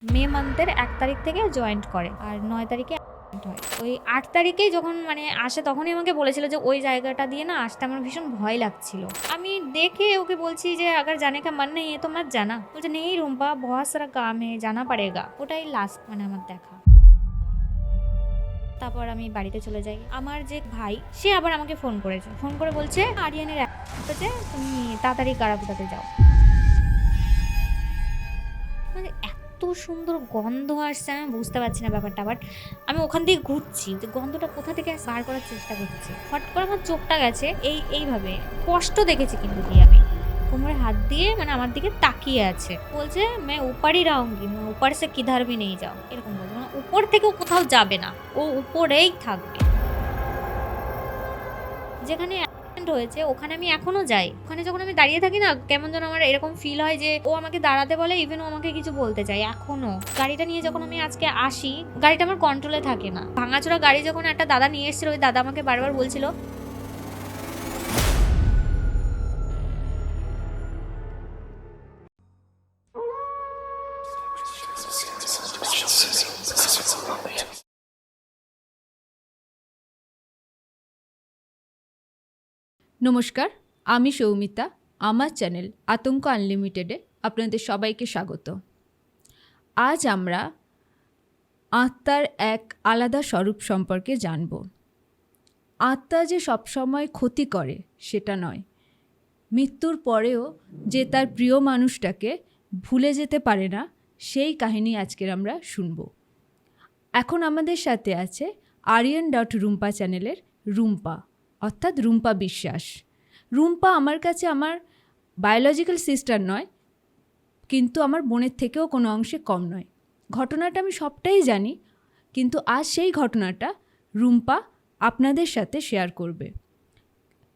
মে মান্থের ১ তারিখ থেকে জয়েন্ট করে আর ৯ তারিখে হয়। ওই ৮ তারিখেই যখন আসে তখনই আমাকে বলেছিল যে ওই জায়গাটা দিয়ে না আসতে আমার ভীষণ ভয় লাগছিল। আমি দেখে ওকে বলছি যে अगर जाने का मन नहीं है तो मत जाना। বলছে नहीं रूम्पा बहुत सारा काम है जाना पड़ेगा। ওটাই লাস্ট আমার দেখা। তারপর আমি বাড়িতে চলে যাই। আমার যে ভাই সে আবার আমাকে ফোন করেছে। ফোন করে বলছে আরিয়ানের হচ্ছে তুমি তাড়াতাড়ি কারাপুটাতে যাও। মানে এত সুন্দর গন্ধ আসছে আমি বুঝতে পারছি না ব্যাপারটা। বাট আমি ওখান থেকে ঘুরছি, তো গন্ধটা কোথা থেকে বার করার চেষ্টা করছি। ফট করে আমার চোখটা গেছে এইভাবে স্পষ্ট দেখেছি কিন্তু কি আমি কোমরে হাত দিয়ে আমার দিকে তাকিয়ে আছে। বলছে मैं ऊपर ही रहूंगी, मैं ऊपर से किधर भी नहीं जाऊं, এরকম বলছে। উপর থেকে কোথাও যাবে না, ও উপরেই থাকবে। যেখানে অ্যাক্সিডেন্ট হয়েছে ওখানে আমি এখনো যাই। ওখানে যখন আমি দাঁড়িয়ে থাকি না কেমন যেন আমার এরকম ফিল হয় যে ও আমাকে দাঁড়াতে বলে, ইভেন ও আমাকে কিছু বলতে চায় এখনো। গাড়িটা নিয়ে যখন আমি আজকে আসি গাড়িটা আমার কন্ট্রোলে থাকে না। ভাঙাচোরা গাড়ি যখন একটা দাদা নিয়ে এসেছিল, ওই দাদা আমাকে বারবার বলছিল নমস্কার, আমি সৌমিতা। আমার চ্যানেল আতঙ্ক আনলিমিটেডে আপনাদের সবাইকে স্বাগত। আজ আমরা আত্মার এক আলাদা স্বরূপ সম্পর্কে জানব। আত্মা যে সবসময় ক্ষতি করে সেটা নয়, মৃত্যুর পরেও যে তার প্রিয় মানুষটাকে ভুলে যেতে পারে না, সেই কাহিনী আজকের আমরা শুনব। এখন আমাদের সাথে আছে aryan.rumpa চ্যানেলের রুম্পা, অর্থাৎ রুম্পা বিশ্বাস। রুম্পা আমার কাছে আমার বায়োলজিক্যাল সিস্টার নয়, কিন্তু আমার বোনের থেকেও কোনো অংশে কম নয়। ঘটনাটা আমি সবটাই জানি, কিন্তু আজ সেই ঘটনাটা রুম্পা আপনাদের সাথে শেয়ার করবে।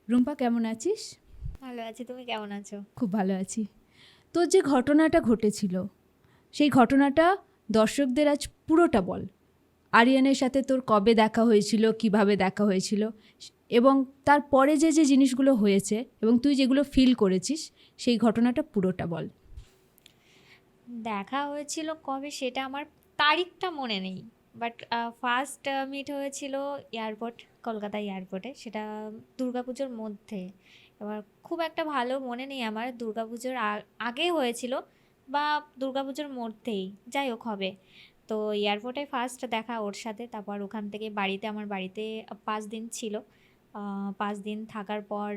রুম্পা, কেমন আছিস? ভালো আছি, তুমি কেমন আছো? খুব ভালো আছি। তোর যে ঘটনাটা ঘটেছিল সেই ঘটনাটা দর্শকদের আজ পুরোটা বল। আরিয়ানের সাথে তোর কবে দেখা হয়েছিল, কিভাবে দেখা হয়েছিল, এবং তারপরে যে যে জিনিসগুলো হয়েছে এবং তুই যেগুলো ফিল করেছিস সেই ঘটনাটা পুরোটা বল। দেখা হয়েছিল কবে সেটা আমার তারিখটা মনে নেই, বাট ফার্স্ট মিট হয়েছিল এয়ারপোর্ট, কলকাতা এয়ারপোর্টে। সেটা দুর্গাপুজোর মধ্যে। এবার খুব একটা ভালো মনে নেই আমার দুর্গাপুজোর আগে হয়েছিল বা দুর্গাপুজোর মধ্যেই, যাই হোক হবে। তো এয়ারপোর্টে ফার্স্ট দেখা ওর সাথে। তারপর ওখান থেকে আমার বাড়িতে 5 দিন ছিল। 5 দিন থাকার পর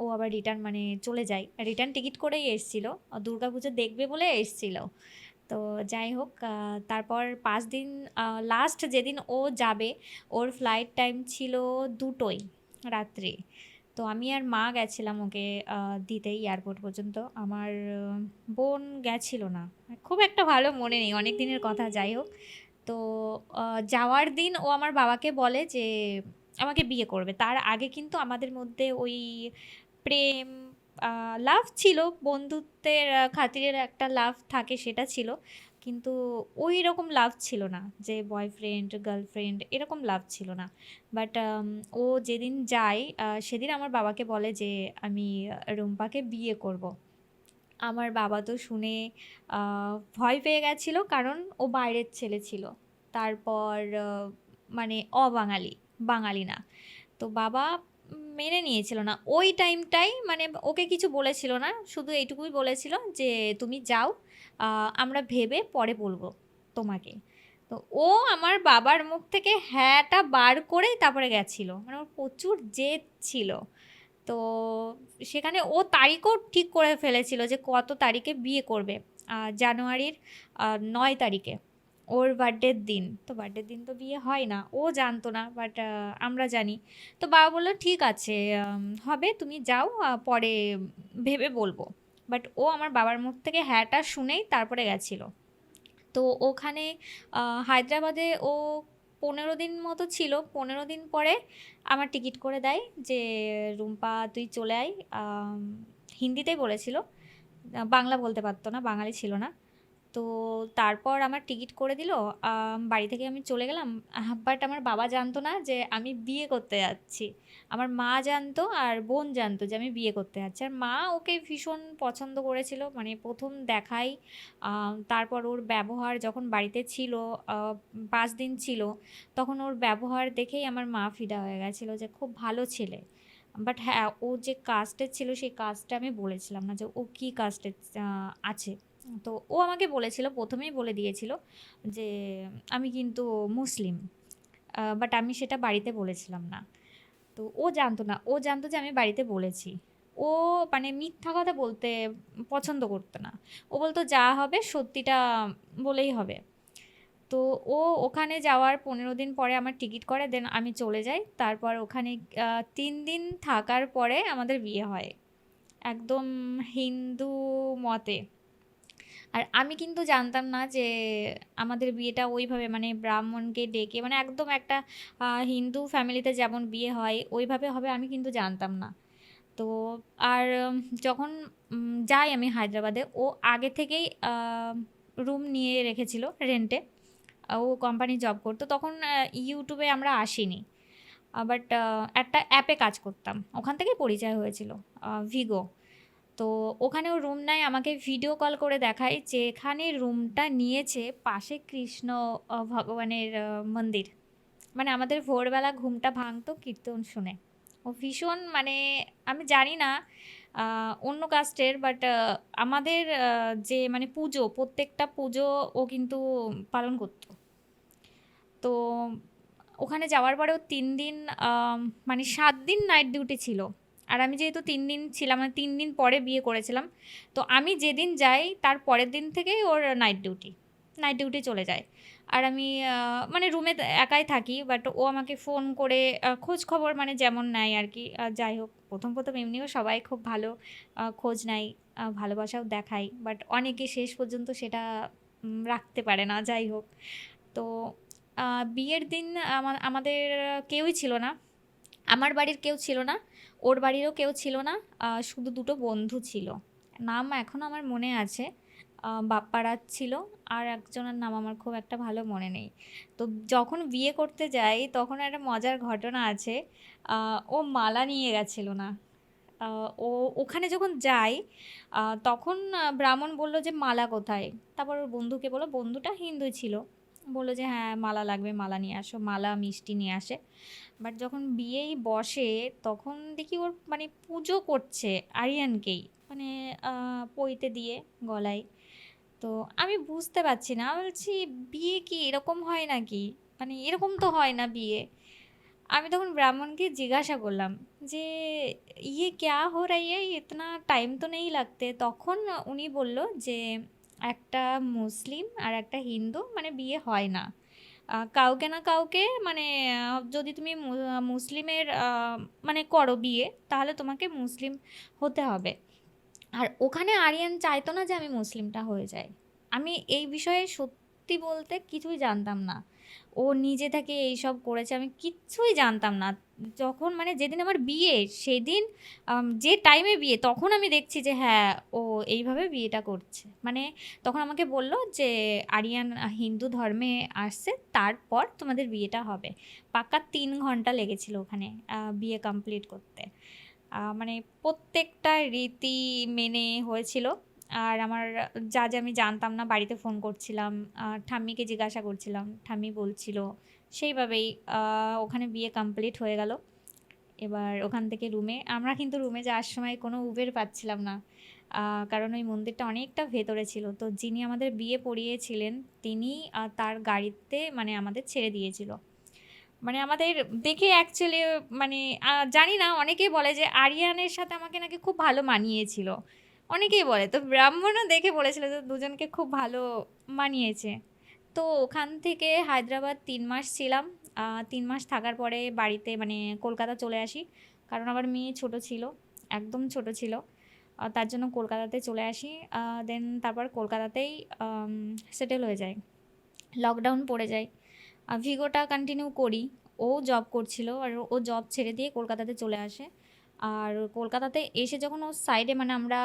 ও আবার রিটার্ন চলে যায়। রিটার্ন টিকিট করেই এসেছিল, দুর্গাপুজো দেখবে বলে এসেছিল। তো যাই হোক, তারপর 5 দিন লাস্ট যেদিন ও যাবে ওর ফ্লাইট টাইম ছিল 2টোয় রাত্রি। তো আমি আর মা গেছিলাম ওকে দিতে এয়ারপোর্ট পর্যন্ত। আমার বোন গেছিল না, খুব একটা ভালো মনে নেই, অনেক দিনের কথা। যাই হোক, তো যাওয়ার দিন ও আমার বাবাকে বলে যে আমাকে বিয়ে করবে। তার আগে কিন্তু আমাদের মধ্যে ওই প্রেম লাভ ছিল, বন্ধুত্বের খাতিরের একটা লাভ থাকে, সেটা ছিল। কিন্তু ওই রকম লাভ ছিল না যে বয়ফ্রেন্ড গার্লফ্রেন্ড এরকম লাভ ছিল না। বাট ও যেদিন যায় সেদিন আমার বাবাকে বলে যে আমি রুম্পাকে বিয়ে করব। আমার বাবা তো শুনে ভয় পেয়ে গেছিলো, কারণ ও বাইরের ছেলে ছিল। তারপর অবাঙালি, বাঙালি না। তো বাবা মেনে নিয়েছিল না ওই টাইমটাই। ওকে কিছু বলেছিল না, শুধু এইটুকুই বলেছিল যে তুমি যাও, আমরা ভেবে পরে বলবো তোমাকে। তো ও আমার বাবার মুখ থেকে হ্যাঁটা বার করেই তারপরে গেছিল। ওর প্রচুর জেদ ছিল। তো সেখানে ও তারিখও ঠিক করে ফেলেছিল যে কত তারিখে বিয়ে করবে। জানুয়ারির 9 তারিখে ওর বার্থডের দিন। তো বার্থডের দিন তো বিয়ে হয় না, ও জানতো না, বাট আমরা জানি। তো বাবা বললো ঠিক আছে, হবে, তুমি যাও, পরে ভেবে বলবো। বাট ও আমার বাবার মুখ থেকে হ্যাঁটা শুনেই তারপরে গেছিলো। তো ওখানে হায়দ্রাবাদে ও 15 দিন মতো ছিল। 15 দিন পরে আমার টিকিট করে দেয় যে রুম্পা তুই চলে আয়। হিন্দিতেই বলেছিল, বাংলা বলতে পারতো না, বাঙালি ছিল না। তো তারপর আমার টিকিট করে দিল। বাড়ি থেকে আমি চলে গেলাম। বাট আমার বাবা জানতো না যে আমি বিয়ে করতে যাচ্ছি। আমার মা জানতো আর বোন জানতো যে আমি বিয়ে করতে যাচ্ছি। আর মা ওকে ভীষণ পছন্দ করেছিল। মানে ১ম দেখাই তারপর ওর ব্যবহার যখন বাড়িতে ছিল, ৫ দিন ছিল, তখন ওর ব্যবহার দেখেই আমার মা ফিদা হয়ে গেছিল যে খুব ভালো ছেলে। বাট হ্যাঁ, ও যে কাস্টের ছিল সেই কাস্টটা আমি বলেছিলাম না যে ও কি কাস্টের আছে। তো ও আমাকে বলেছিল, ১ম এই বলে দিয়েছিল যে আমি কিন্তু মুসলিম। বাট আমি সেটা বাড়িতে বলেছিলাম না। তো ও জানতো না। ও জানতো যে আমি বাড়িতে বলেছি। ও মানে মিথ্যা কথা বলতে পছন্দ করতো না। ও বলতো যা হবে সত্যিটা বলেই হবে। তো ও ওখানে যাওয়ার ১৫ দিন পরে আমার টিকিট করে, দেন আমি চলে যাই। তারপর ওখানে ৩ দিন থাকার পরে আমাদের বিয়ে হয়। একদম হিন্দু মতে। আর আমি কিন্তু জানতাম না যে আমাদের বিয়েটা ওইভাবে মানে ব্রাহ্মণকে ডেকে মানে একদম একটা হিন্দু ফ্যামিলিতে যেমন বিয়ে হয় ওইভাবে হবে আমি কিন্তু জানতাম না। তো আর যখন যাই আমি হায়দ্রাবাদে, ও আগে থেকেই রুম নিয়ে রেখেছিল রেন্টে। ও কোম্পানি জব করতো তখন। ইউটিউবে আমরা আসিনি, বাট একটা অ্যাপে কাজ করতাম, ওখান থেকেই পরিচয় হয়েছিল, ভিগো। তো ওখানেও রুম নেয়, আমাকে ভিডিও কল করে দেখায় যেখানে রুমটা নিয়েছে পাশে কৃষ্ণ ভগবানের মন্দির। মানে আমাদের ভোরবেলা ঘুমটা ভাঙতো কীর্তন শুনে। ও ভীষণ মানে আমি জানি না অন্য কাস্টের, বাট আমাদের যে মানে পুজো প্রত্যেকটা পুজো ও কিন্তু পালন করতো। তো ওখানে যাওয়ার পরেও ৩ দিন মানে ৭ দিন নাইট ডিউটি ছিল। আর আমি যেহেতু ৩ দিন ছিলাম, মানে ৩ দিন পরে বিয়ে করেছিলাম। তো আমি যেদিন যাই তার পরের দিন থেকেই ওর নাইট ডিউটি চলে যায়। আর আমি মানে রুমে একাই থাকি, বাট ও আমাকে ফোন করে খোঁজ খবর মানে যেমন নেয় আর কি। যাই হোক ১ম এমনিও সবাই খুব ভালো খোঁজ নেয়, ভালোবাসাও দেখায়। বাট অনেকে শেষ পর্যন্ত সেটা রাখতে পারে না। যাই হোক। তো বিয়ের দিন আমাদের কেউই ছিল না। আমার বাড়ির কেউ ছিল না, ওর বাড়িরও কেউ ছিল না। শুধু ২ টো বন্ধু ছিল। নাম এখনও আমার মনে আছে। বাপ্পারাজ ছিল, আর একজনের নাম আমার খুব একটা ভালো মনে নেই। তো যখন বিয়ে করতে যাই তখন একটা মজার ঘটনা আছে। ও মালা নিয়ে গেছিল না। ও ওখানে যখন যাই তখন ব্রাহ্মণ বলল যে মালা কোথায়? তারপর ওর বন্ধুকে বলল, বন্ধুটা হিন্দুই ছিল। বলল যে হ্যাঁ মালা লাগবে, মালা নিয়ে আসো। মালা মিষ্টি নিয়ে আসে। বাট যখন বিয়েই বসে তখন দেখি ওর মানে পুজো করছে আরিয়ানকেই, মানে পইতে দিয়ে গলায়। তো আমি বুঝতে পারছি না, আমি বলছি বিয়ে কি এরকম হয় নাকি? মানে এরকম তো হয় না বিয়ে। আমি তখন ব্রাহ্মণকে জিজ্ঞাসা করলাম যে ইয়ে ক্যা হো রাই है, इतना টাইম তো নেই লাগতে। তখন উনি বলল যে একটা মুসলিম আর একটা হিন্দু মানে বিয়ে হয় না। কাউকে না কাউকে মানে যদি তুমি মুসলিমের মানে করো বিয়ে, তাহলে তোমাকে মুসলিম হতে হবে। আর ওখানে আরিয়ান চাইতো না যে আমি মুসলিমটা হয়ে যাই। আমি এই বিষয়ে সত্যি বলতে কিছুই জানতাম না। ও নিজে থেকে এইসব করেছে, আমি কিচ্ছুই জানতাম না। যখন মানে যেদিন আমার বিয়ে সেদিন যে টাইমে বিয়ে তখন আমি দেখছি যে হ্যাঁ, ও এইভাবে বিয়েটা করছে। মানে তখন আমাকে বলল যে আরিয়ান হিন্দু ধর্মে আসছে, তারপর তোমাদের বিয়েটা হবে। পাক্কা ৩ ঘন্টা লেগেছিল ওখানে বিয়ে কমপ্লিট করতে। মানে প্রত্যেকটা রীতি মেনে হয়েছিল। আর আমার যা আমি জানতাম না বাড়িতে ফোন করছিলাম, ঠাম্মিকে জিজ্ঞাসা করছিলাম, ঠাম্মি বলছিল। সেইভাবেই ওখানে বিয়ে কমপ্লিট হয়ে গেল। এবার ওখান থেকে আমরা কিন্তু রুমে যাওয়ার সময় কোনো উবের পাচ্ছিলাম না। কারণ ওই মন্দিরটা অনেকটা ভেতরে ছিল। তো যিনি আমাদের বিয়ে পড়িয়েছিলেন তিনি তার গাড়িতে মানে আমাদের ছেড়ে দিয়েছিল। মানে আমাদের দেখে অ্যাকচুয়ালি মানে জানি না, অনেকেই বলে যে আরিয়ানের সাথে আমাকে নাকি খুব ভালো মানিয়েছিল। অনেকেই বলে। তো ব্রাহ্মণও দেখে বলেছিল যে দুজনকে খুব ভালো মানিয়েছে। তো ওখান থেকে হায়দ্রাবাদ ৩ মাস ছিলাম। ৩ মাস থাকার পরে বাড়িতে মানে কলকাতা চলে আসি। কারণ আমার মেয়ে ছোট ছিল, একদম ছোট ছিল। তার জন্য কলকাতাতে চলে আসি। দেন তারপর কলকাতাতেই সেটেল হয়ে যাই। লকডাউন পড়ে যায়। ভিগোটা কন্টিনিউ করি। ও জব করছিল আর ও জব ছেড়ে দিয়ে কলকাতাতে চলে আসে। আর কলকাতাতে এসে যখন ওর সাইডে মানে আমরা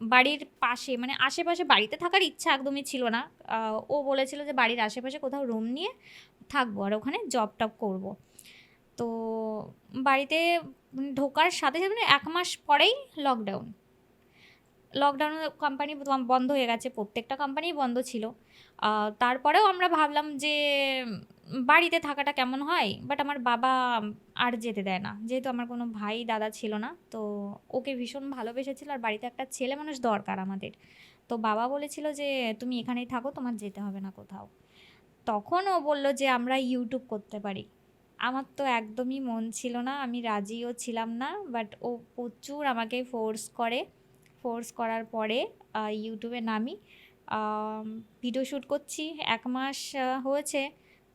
বাড়ির পাশে মানে আশেপাশে বাড়িতে থাকার ইচ্ছা একদমই ছিল না। ও বলেছিল যে বাড়ির আশেপাশে কোথাও রুম নিয়ে থাকবো আর ওখানে জব টব করবো। তো বাড়িতে ঢোকার সাথে সাথে মানে ১ মাস পরেই লকডাউন। লকডাউনে কোম্পানি বন্ধ হয়ে গেছে, প্রত্যেকটা কোম্পানিই বন্ধ ছিল। তারপরেও আমরা ভাবলাম যে বাড়িতে থাকাটা কেমন হয়, বাট আমার বাবা আর যেতে দেয় না, যেহেতু আমার কোনো ভাই দাদা ছিল না। তো ওকে ভীষণ ভালোবেসেছিল আর বাড়িতে একটা ছেলে মানুষ দরকার আমাদের। তো বাবা বলেছিল যে তুমি এখানেই থাকো, তোমার যেতে হবে না কোথাও। তখন ও বলল যে আমরা ইউটিউব করতে পারি। আমার তো একদমই মন ছিল না, আমি রাজিও ছিলাম না, বাট ও প্রচুর আমাকে ফোর্স করার পরে ইউটিউবে নামি। ভিডিও শ্যুট করছি, ১ মাস হয়েছে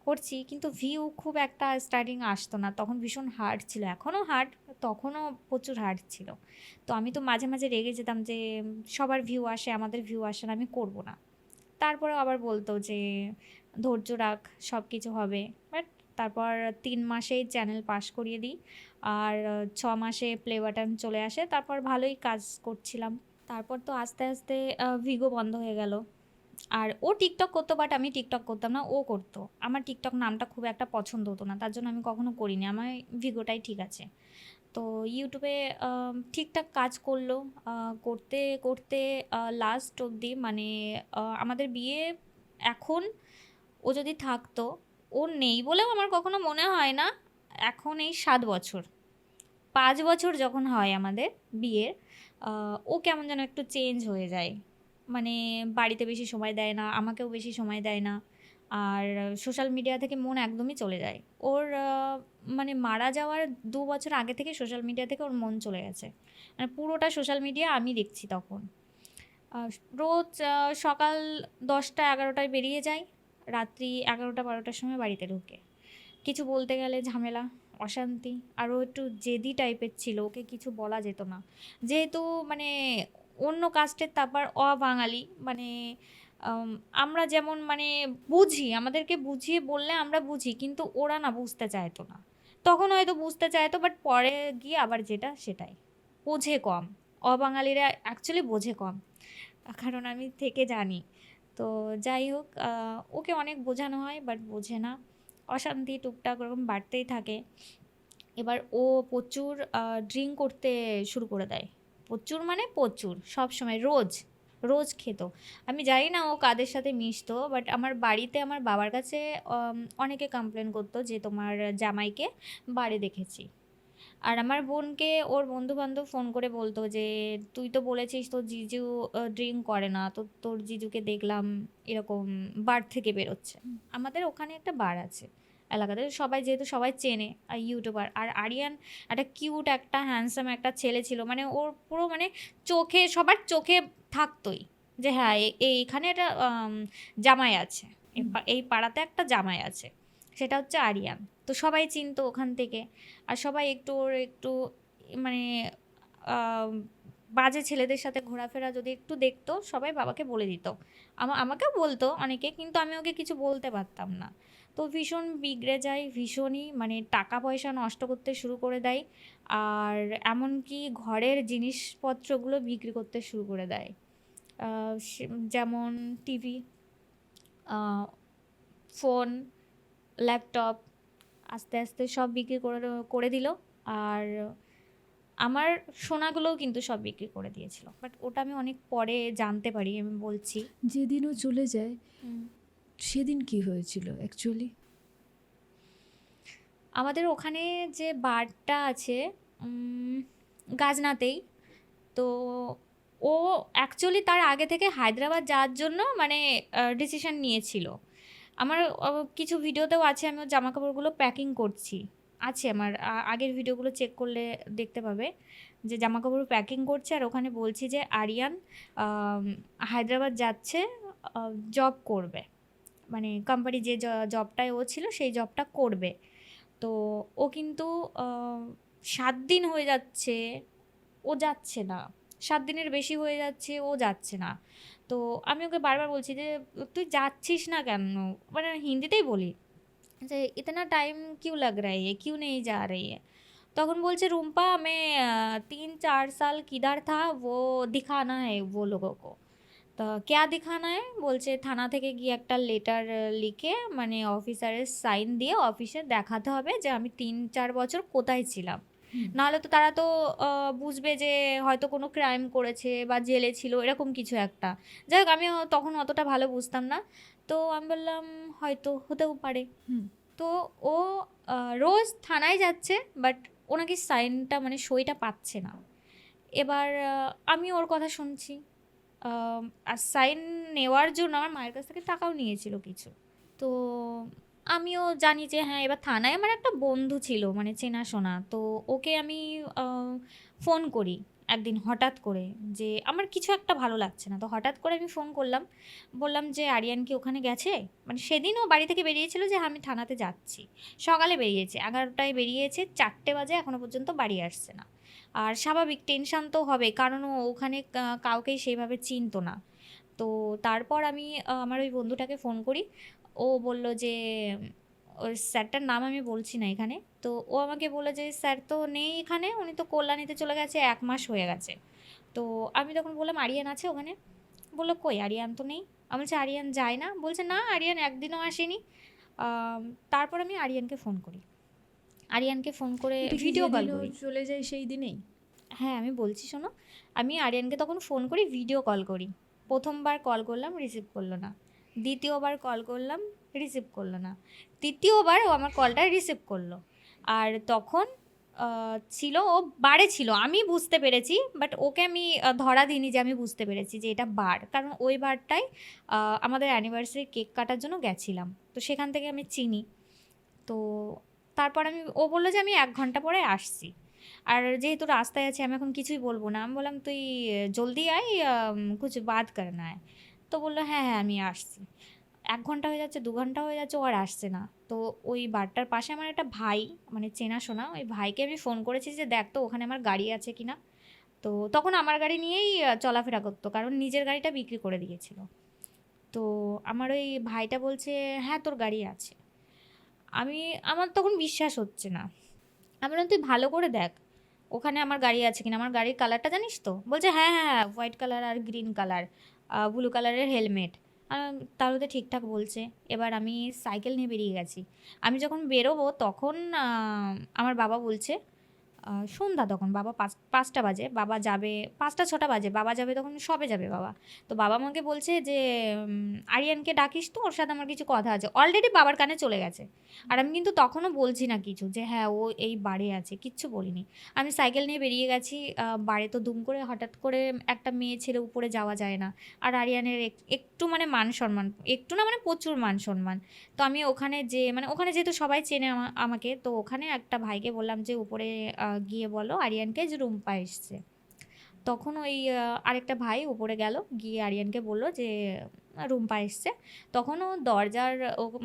করছি, কিন্তু ভিউ খুব একটা স্টার্টিং আসতো না। তখন ভীষণ হার্ড ছিল, এখনও হার্ড, তখনও প্রচুর হার্ড ছিল। তো আমি তো মাঝে মাঝে রেগে যেতাম যে সবার ভিউ আসে, আমাদের ভিউ আসে না, আমি করব না। তারপরেও আবার বলতো যে ধৈর্য রাখ, সব কিছু হবে। বাট তারপর ৩ মাসেই চ্যানেল পাস করিয়ে দিই আর ৬ মাসে প্লে বাটন চলে আসে। তারপর ভালোই কাজ করছিলাম। তারপর তো আস্তে আস্তে ভিগো বন্ধ হয়ে গেল। আর ও টিকটক করতো, বাট আমি টিকটক করতাম না, ও করতো। আমার টিকটক নামটা খুব একটা পছন্দ হতো না, তার জন্য আমি কখনো করিনি, আমার ভিগোটাই ঠিক আছে। তো ইউটিউবে ঠিকঠাক কাজ করলো, করতে করতে লাস্ট অবধি মানে আমাদের বিয়ে এখন, ও যদি থাকতো, ও নেই বলেও আমার কখনো মনে হয় না। এখন এই ৭ বছর, ৫ বছর যখন হয় আমাদের বিয়ের, ও কেমন যেন একটু চেঞ্জ হয়ে যায়। মানে বাড়িতে বেশি সময় দেয় না, আমাকেও বেশি সময় দেয় না। আর সোশ্যাল মিডিয়া থেকে মন একদমই চলে যায় ওর। মানে মারা যাওয়ার ২ বছর আগে থেকে সোশ্যাল মিডিয়া থেকে ওর মন চলে গেছে। মানে পুরোটা সোশ্যাল মিডিয়া আমি দেখছি তখন। রোজ সকাল ১০টা ১১টায় বেরিয়ে যায়, রাত্রি ১১টা ১২টার সময় বাড়িতে ঢোকে। কিছু বলতে গেলে ঝামেলা, অশান্তি। আর ও একটু জেদি টাইপের ছিল, ওকে কিছু বলা যেত না। যেহেতু মানে অন্য কাস্টের, তারপর অবাঙালি, মানে আম আমরা যেমন মানে বুঝি, আমাদেরকে বুঝিয়ে বললে আমরা বুঝি, কিন্তু ওরা না বুঝতে চাইতো না। তখন হয়তো বুঝতে চাইতো, বাট পরে গিয়ে আবার যেটা সেটাই। বোঝে কম। অবাঙালিরা অ্যাকচুয়ালি বোঝে কম। কারণ আমি থেকে জানি। তো যাই হোক, ওকে অনেক বোঝানো হয়, বাট বোঝে না। অশান্তি টুকটাক ওরকম বাড়তেই থাকে। এবার ও প্রচুর ড্রিঙ্ক করতে শুরু করে দেয়। প্রচুর মানে প্রচুর, সবসময় রোজ, রোজ খেত। আমি জানি না ও কাদের সাথে মিশতো, বাট আমার বাড়িতে আমার বাবার কাছে অনেকে কমপ্লেন করতো যে তোমার জামাইকে বারে দেখেছি। আর আমার বোনকে ওর বন্ধু-বান্ধব ফোন করে বলতো যে, "তুই তো বলেছিস তোর জিজু ড্রিংক করে না। তো তোর জিজুকে দেখলাম এরকম বার থেকে বেরোচ্ছে।" আমাদের ওখানে একটা বার আছে এলাকাতে। সবাই যেহেতু সবাই চেনে, ইউটিউবার। আর আরিয়ান একটা কিউট, একটা হ্যান্ডসাম একটা ছেলে ছিল। মানে ওর পুরো মানে চোখে, সবার চোখে থাকতোই যে হ্যাঁ, এইখানে একটা জামাই আছে। এই পাড়াতে একটা জামাই আছে। সেটা হচ্ছে আরিয়ান। তো সবাই চিনতো ওখান থেকে। আর সবাই একটু ওর একটু মানে আম বাজে ছেলেদের সাথে ঘোরাফেরা যদি একটু দেখতো, সবাই বাবাকে বলে দিত। আমাকেও বলতো অনেকে, কিন্তু আমি ওকে কিছু বলতে পারতাম না। তো ভীষণ বিগড়ে যায়, ভীষণই মানে টাকা পয়সা নষ্ট করতে শুরু করে দেয়। আর এমনকি ঘরের জিনিসপত্রগুলো বিক্রি করতে শুরু করে দেয়। আ সে যেমন টিভি, আ ফোন, ল্যাপটপ, আস্তে আস্তে সব বিক্রি করে দিল। আর আমার সোনাগুলোও কিন্তু সব বিক্রি করে দিয়েছিল, বাট ওটা আমি অনেক পরে জানতে পারি, আমি বলছি। যেদিন ও চলে যায় হুম। সেদিন কি হয়েছিল অ্যাকচুয়ালি? আমাদের ওখানে যে বারটা আছে গাজনাতেই। তো ও অ্যাকচুয়ালি তার আগে থেকে হায়দ্রাবাদ যাওয়ার জন্য মানে ডিসিশন নিয়েছিল। আমার কিছু ভিডিওতেও আছে, আমি ওর জামাকাপড়গুলো প্যাকিং করছি। আছে আমার আগের ভিডিওগুলো চেক করলে দেখতে পাবে যে জামাকাপড় প্যাকিং করছে। আর ওখানে বলছি যে আরিয়ান আম হায়দ্রাবাদ যাচ্ছে, জব করবে। মানে কোম্পানি যে জবটায় ও ছিল সেই জবটা করবে। তো ও কিন্তু ৭ দিন হয়ে যাচ্ছে, ও যাচ্ছে না। ৭ দিনের বেশি হয়ে যাচ্ছে, ও যাচ্ছে না। তো আমি ওকে বারবার বলছি যে, "তুই যাচ্ছিস না কেন?" মানে হিন্দিতেই বলি যে, "इतना टाइम क्यों लग रहा है ये? क्यों नहीं जा रही है?" তখন বলছে रूम्पा मैं 3-4 साल किधर था वो दिखाना है वो लोगों को। তো क्या दिखाना है বলছে থানা থেকে গিয়ে একটা লেটার লিখে মানে অফিসারের সাইন দিয়ে অফিসে দেখাতে হবে যে আমি 3-4 বছর কোথায় ছিলাম। নাহলে তো তারা তো বুঝবে যে হয়তো কোনো ক্রাইম করেছে বা জেলে ছিল এরকম কিছু একটা। যাই হোক আমি তখন অতটা ভালো বুঝতাম না। তো আমি বললাম হয়তো হতেও পারে। হুম। তো ও রোজ থানায় যাচ্ছে বাট ও নাকি সাইনটা মানে সইটা পাচ্ছে না। এবার আমি ওর কথা শুনছি। আর সাইন নেওয়ার জন্য আমার মায়ের কাছ থেকে টাকাও নিয়েছিল কিছু। তো আমিও জানি যে হ্যাঁ, এবার থানায় আমার একটা বন্ধু ছিল মানে চেনাশোনা। তো ওকে আমি ফোন করি একদিন হঠাৎ করে যে আমার কিছু একটা ভালো লাগছে না। তো হঠাৎ করে আমি ফোন করলাম। বললাম যে, "আরিয়ান কি ওখানে গেছে?" মানে সেদিন ও বাড়ি থেকে বেরিয়েছিল যে আমি থানাতে যাচ্ছি। সকালে বেরিয়েছে, 11টায় বেরিয়েছে, 4টে বাজে এখনো পর্যন্ত বাড়ি আসছে না। আর স্বাভাবিক টেনশন তো হবেই কারণ ও ওখানে কাউকেই সেইভাবে চিনতো না। তো তারপর আমি আমার ওই বন্ধুটাকে ফোন করি। ও বলল যে ওই স্যারটার নাম আমি বলছি না এখানে। তো ও আমাকে বলল যে, "স্যার তো নেই এখানে, উনি তো কল্যাণীতে চলে গেছে ১ মাস হয়ে গেছে।" তো আমি তখন বললাম, "আরিয়ান আছে ওখানে?" বলল, "কই আরিয়ান তো নেই।" আমি বলছি, "আরিয়ান যায় না?" বলছে, "না, আরিয়ান একদিনও আসেনি।" তারপর আমি আরিয়ানকে ফোন করি। আরিয়ানকে ফোন করে এটা কি ভিডিও কল যেদিন ও করি। চলে যায় সেই দিনেই? হ্যাঁ, আমি বলছি শোনো। আমি আরিয়ানকে তখন ফোন করি, ভিডিও কল করি। ১ম বার কল করলাম, রিসিভ করল না। ২য় বার কল করলাম, রিসিভ করল না। ৩য় বার ও আমার কলটা রিসিভ করল। আর তখন আ ছিল ও বারে ছিল। আমি বুঝতে পেরেছি। বাট ওকে আমি ধরা দিইনি যে আমি বুঝতে পেরেছি যে এটা বার। কারণ ওই বারটায় আ আমাদের অ্যানিভার্সারি কেক কাটার জন্য গেছিলাম। তো সেখান থেকে আমি চিনি। তো তারপর ও বলল যে, "আমি ১ ঘন্টা পরে আসছি।" আর যেহেতু রাস্তায় আছি আমি এখন কিছুই বলব না। আমি বললাম, "তুই জলদি আয় কুছ বাত করনা है।" তো বলল, "হ্যাঁ, হ্যাঁ, আমি আসছি।" ১ ঘন্টা হয়ে যাচ্ছে, ২ ঘন্টা হয়ে যাচ্ছে, ও আর আসছে না। তো ওই বারটার পাশে আমার একটা ভাই মানে চেনাশোনা, ওই ভাইকে আমি ফোন করেছি যে, "দেখ তো ওখানে আমার গাড়ি আছে কিনা?" তো তখন আমার গাড়ি নিয়েই চলাফেরা করত। কারণ নিজের গাড়িটা বিক্রি করে দিয়েছিল। তো আমার ওই ভাইটা বলছে, "হ্যাঁ, তোর গাড়ি আছে।" আমার তখন বিশ্বাস হচ্ছে না। আমি বললাম, "তুই ভালো করে দেখ, ওখানে আমার গাড়ি আছে কিনা। আমার গাড়ির কালারটা জানিস তো?" বলছে, "হ্যাঁ, হ্যাঁ, হ্যাঁ, হোয়াইট কালার আর গ্রিন কালার, ব্লু কালারের হেলমেট।" তাহলে তো ঠিকঠাক বলছে। এবার আমি সাইকেল নিয়ে বেরিয়ে গেছি। আমি যখন বেরোবো তখন আমার বাবা বলছে সন্ধ্যা তখন বাবা ৫টা বাজে। বাবা যাবে ৫টা-৬টা বাজে। বাবা যাবে তখন সবে যাবে বাবা। তো বাবা আমাকে বলছে যে, "আরিয়ানকে ডাকিস তো, ওর সাথে আমার কিছু কথা আছে।" অলরেডি বাবার কানে চলে গেছে। আর আমি কিন্তু তখনও বলছি না কিছু যে হ্যাঁ, ও এই বারে আছে। কিচ্ছু বলিনি। আমি সাইকেল নিয়ে বেরিয়ে গেছি। বারে তো দুম করে হঠাৎ করে একটা মেয়ে ছেলে উপরে যাওয়া যায় না। আর আরিয়ানের একটু মানে মান-সম্মান, একটু না মানে প্রচুর মান-সম্মান। তো আমি ওখানে মানে ওখানে যেহেতু সবাই চেনে আমাকে, তো ওখানে একটা ভাইকে বললাম যে, "উপরে গিয়ে বলো আরিয়ানকে যে রুম্পা এসছে।" তখন ওই আরেকটা ভাই উপরে গেল। গিয়ে আরিয়ানকে বলল যে, রুম্পা এসছে। তখন ও দরজার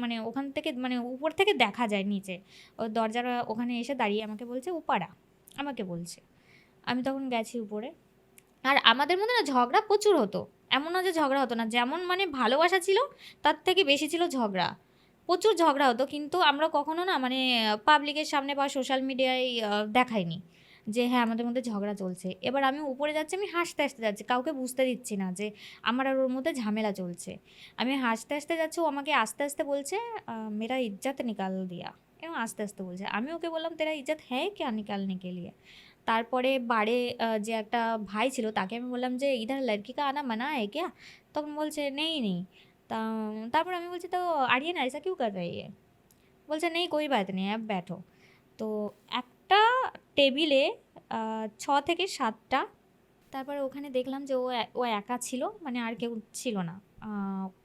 মানে ওখান থেকে মানে উপর থেকে দেখা যায় নিচে। ও দরজার ওখানে এসে দাঁড়িয়ে আমাকে বলছে, "উপাড়া।" আমাকে বলছে। আমি তখন গেছি উপরে। আর আমাদের মধ্যে না ঝগড়া প্রচুর হতো। এমন না যে ঝগড়া হতো না। যেমন মানে ভালোবাসা ছিল, তার থেকে বেশি ছিল ঝগড়া। প্রচুর ঝগড়া হতো কিন্তু আমরা কখনো না মানে পাবলিকের সামনে বা সোশ্যাল মিডিয়ায় দেখাইনি যে হ্যাঁ, আমাদের মধ্যে ঝগড়া চলছে। এবার আমি উপরে যাচ্ছি, আমি হাসতে, হাসতে যাচ্ছি। কাউকে বুঝতে দিচ্ছি না যে আমার আর ওর মধ্যে ঝামেলা চলছে। আমি হাসতে, হাসতে যাচ্ছি, ও আমাকে আস্তে, আস্তে বলছে "মেরা ইজ্জত নিকাল দিয়া।" এরকম আস্তে, আস্তে বলছে। আমি ওকে বললাম, "তেরা ইজ্জত হ্যায় ক্যা নিকালনে কে লিয়ে?" তারপরে বারে যে একটা ভাই ছিল তাকে আমি বললাম যে, "ইধার লড়কি কা আনা মানা হ্যায় ক্যা?" তখন বলছে, "নেই, নেই।" তা তারপর আমি বলছি, "তো आर्यन ऐसा क्यों कर रही है?" বলছে, "नहीं कोई बात नहीं आप बैठो।" তো একটা টেবিলে ৬ থেকে ৭ টা। তারপরে ওখানে দেখলাম যে ও একা ছিল। মানে আর কেউ ছিল না। আ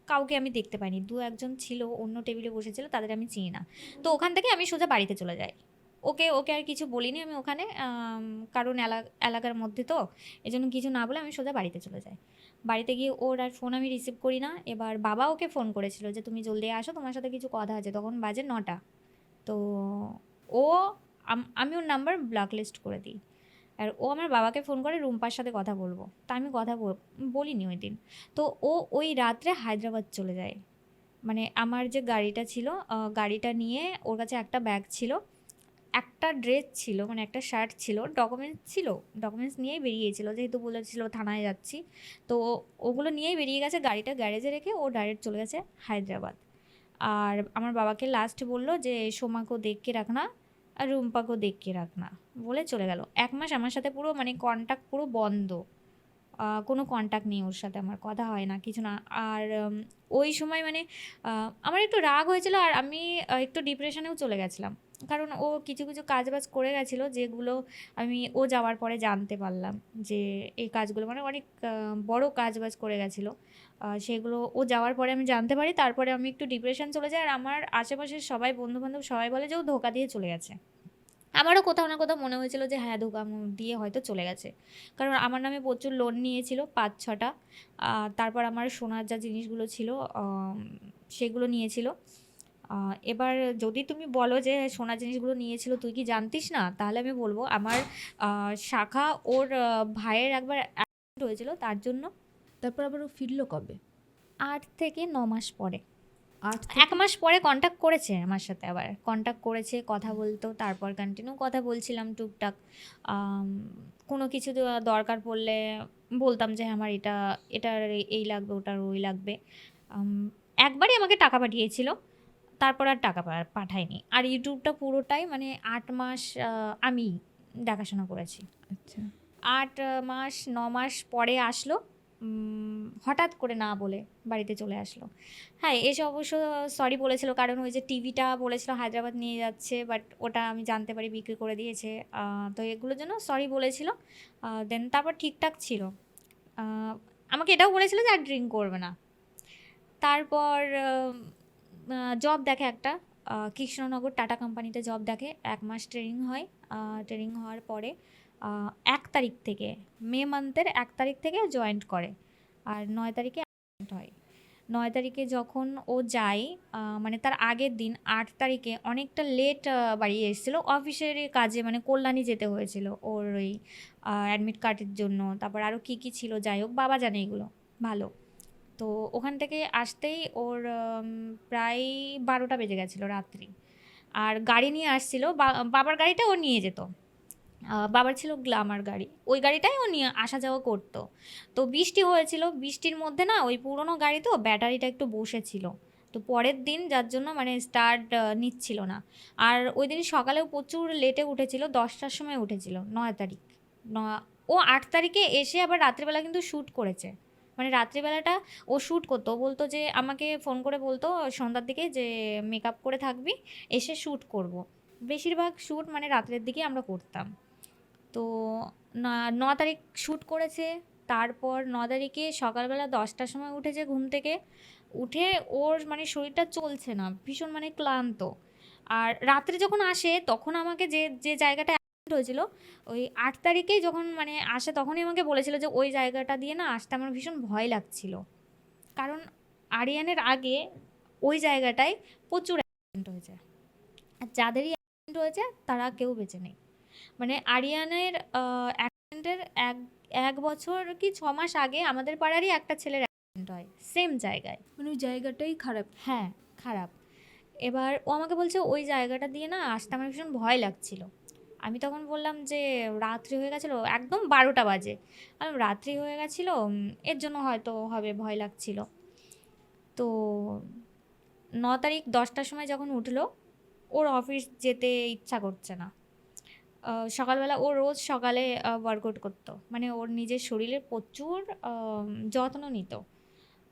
কাউকে আমি দেখতে পাইনি। ২-১ জন ছিল অন্য টেবিলে বসেছিল, তাদের আমি চিনি না। তো ওখান থেকে আমি সোজা বাড়িতে চলে যাই। ওকে আর কিছু বলিনি আমি ওখানে। কারণ এলাকার মধ্যে তো, এজন্য কিছু না বলে আমি সোজা বাড়িতে চলে যাই। বাড়িতে গিয়ে ওর আর ফোন আমি রিসিভ করি না। এবার বাবা ওকে ফোন করেছিল যে, "তুমি জলদি আসো, তোমার সাথে কিছু কথা আছে।" তখন বাজে ৯টা। তো ও আমি ওর নাম্বার ব্লক লিস্ট করে দিই। আর ও আমার বাবাকে ফোন করে রুম্পার সাথে কথা বলবো। তা আমি কথা বলিনি ওইদিন। তো ও ওই রাত্রে হায়দ্রাবাদ চলে যায়। মানে আমার যে গাড়িটা ছিল গাড়িটা নিয়ে ওর কাছে একটা ব্যাগ ছিল। একটা ড্রেস ছিল, মানে একটা শার্ট ছিল, ডকুমেন্টস ছিল, ডকুমেন্টস নিয়েই বেরিয়েছিল, যেহেতু বলেছিল থানায় যাচ্ছি। তো ওগুলো নিয়েই বেরিয়ে গেছে, গাড়িটা গ্যারেজে রেখে ও ডাইরেক্ট চলে গেছে হায়দ্রাবাদ। আর আমার বাবাকে লাস্ট বলল যে সোমাকেও দেখকে রাখনা আর রুম্পাকেও দেখকে রাখনা, বলে চলে গেল। 1 মাস আমার সাথে পুরো মানে কন্ট্যাক্ট পুরো বন্ধ, কোনো কন্ট্যাক্ট নেই ওর সাথে, আমার কথা হয় না, কিছু না। আর ওই সময় মানে আমার একটু রাগ হয়েছিল, আর আমি একটু ডিপ্রেশনেও চলে গেছিলাম, কারণ ও কিছু কিছু কাজবাজ করে গেছিলো, যেগুলো আমি ও যাওয়ার পরে জানতে পারলাম যে এই কাজগুলো মানে অনেক বড় কাজবাজ করে গেছিলো। সেগুলো ও যাওয়ার পরে আমি জানতে পারি, তারপরে আমি একটু ডিপ্রেশন চলে যাই, আর আমার আশেপাশের সবাই বন্ধুবান্ধব সবাই বলে যে ও ধোকা দিয়ে চলে গেছে। আমারও কোথাও না কোথাও মনে হয়েছিল যে হ্যাঁ, ধোকা দিয়ে হয়তো চলে গেছে, কারণ আমার নামে প্রচুর লোন নিয়েছিল 5-6টা। তারপর আমার সোনার যা জিনিসগুলো ছিল সেগুলো নিয়েছিল। এবার যদি তুমি বলো যে সোনার জিনিসগুলো নিয়েছিল তুই কি জানতিস না, তাহলে আমি বলবো আমার শাখা ওর ভাইয়ের একবার অ্যাক্সিডেন্ট হয়েছিল, তার জন্য। তারপর আবার ও ফিরলো কবে? 8 থেকে 9 মাস পরে। 8 1 মাস পরে কন্ট্যাক্ট করেছে আমার সাথে, আবার কন্ট্যাক্ট করেছে, কথা বলতো, তারপর কন্টিনিউ কথা বলছিলাম টুকটাক। কোনো কিছু দরকার পড়লে বলতাম যে হ্যাঁ, আমার এটার এই লাগবে, ওটার ওই লাগবে। একবারই আমাকে টাকা পাঠিয়েছিল, তারপর আর টাকা পাঠায়নি। আর ইউটিউবটা পুরোটাই মানে 8 মাস আমি দেখাশোনা করেছি। আচ্ছা। 8 মাস 9 মাস পরে আসলো, হঠাৎ করে না বলে বাড়িতে চলে আসলো। হ্যাঁ, এসে অবশ্য সরি বলেছিল, কারণ ওই যে টিভিটা বলেছিল হায়দ্রাবাদ নিয়ে যাচ্ছে, বাট ওটা আমি জানতে পারি বিক্রি করে দিয়েছে। তো এগুলোর জন্য সরি বলেছিল। দেন তারপর ঠিকঠাক ছিল। আমাকে এটাও বলেছিল যে আর ড্রিঙ্ক করবে না। তারপর জব দেখে একটা, কৃষ্ণনগর টাটা কোম্পানিতে জব দেখে, 1 মাস ট্রেনিং হয়। ট্রেনিং হওয়ার পরে 1 তারিখ থেকে, মে মান্থের 1 তারিখ থেকে জয়েন্ট করে, আর 9 তারিখে অ্যাক্সিডেন্ট হয়। 9 তারিখে যখন ও যায়, মানে তার আগের দিন 8 তারিখে অনেকটা লেট বাড়ি এসেছিলো অফিসের কাজে, মানে কল্যাণী যেতে হয়েছিল ওর ওই অ্যাডমিট কার্ডের জন্য, তারপর আরও কী কী ছিল, যাই হোক বাবা জানে এগুলো ভালো। তো ওখান থেকে আসতেই ওর প্রায় 12টা বেজে গেছিলো রাত্রি। আর গাড়ি নিয়ে আসছিল, বাবার গাড়িটা ও নিয়ে যেত। বাবার ছিল গ্ল্যামার গাড়ি, ওই গাড়িটাই ও নিয়ে আসা যাওয়া করতো। তো বৃষ্টি হয়েছিল, বৃষ্টির মধ্যে না ওই পুরোনো গাড়ি তো ব্যাটারিটা একটু বসেছিল, তো পরের দিন যার জন্য মানে স্টার্ট নিচ্ছিল না। আর ওই দিন সকালেও প্রচুর লেটে উঠেছিল, 10টার সময় উঠেছিল 9 তারিখ। ও 8 তারিখে এসে আবার রাত্রিবেলা কিন্তু শ্যুট করেছে, মানে রাত্রিবেলাটা ও শ্যুট করতো, ও বলতো যে আমাকে ফোন করে বলতো সন্ধ্যার দিকে যে মেকআপ করে থাকবি, এসে শ্যুট করব। বেশিরভাগ শ্যুট মানে রাত্রের দিকে আমরা করতাম। তো 9 তারিখ শ্যুট করেছে। তারপর 9 তারিখে সকালবেলা 10টার সময় উঠেছে ঘুম থেকে, উঠে ওর মানে শরীরটা চলছে না, ভীষণ মানে ক্লান্ত। আর রাত্রে যখন আসে তখন আমাকে যে যে জায়গাটা অ্যাক্সিডেন্ট হয়েছিল, ওই 8 তারিখেই যখন মানে আসে তখনই আমাকে বলেছিল যে ওই জায়গাটা দিয়ে না আসতে আমার ভীষণ ভয় লাগছিল, কারণ আরিয়ানের আগে ওই জায়গাটায় প্রচুর অ্যাক্সিডেন্ট হয়েছে, আর যাদেরই অ্যাক্সিডেন্ট হয়েছে তারা কেউ বেঁচে নেই। মানে আরিয়ানের অ্যাক্সিডেন্টের 1 বছর কি 6 মাস আগে আমাদের পাড়ারই একটা ছেলের অ্যাক্সিডেন্ট হয় সেম জায়গায়। মানে ওই জায়গাটাই খারাপ। হ্যাঁ, খারাপ। এবার ও আমাকে বলছে ওই জায়গাটা দিয়ে না আসতে আমার ভীষণ ভয় লাগছিল। আমি তখন বললাম যে রাত্রি হয়ে গেছিলো, একদম 12টা বাজে। আমি রাত্রি হয়ে গেছিলো, এর জন্য হয়তো হবে, ভয় লাগছিল। তো 9 তারিখ 10টার সময় যখন উঠলো, ওর অফিস যেতে ইচ্ছা করছে না। সকালবেলা ও রোজ সকালে ওয়ার্কআউট করতো, মানে ওর নিজের শরীরের প্রচুর যত্ন নিত,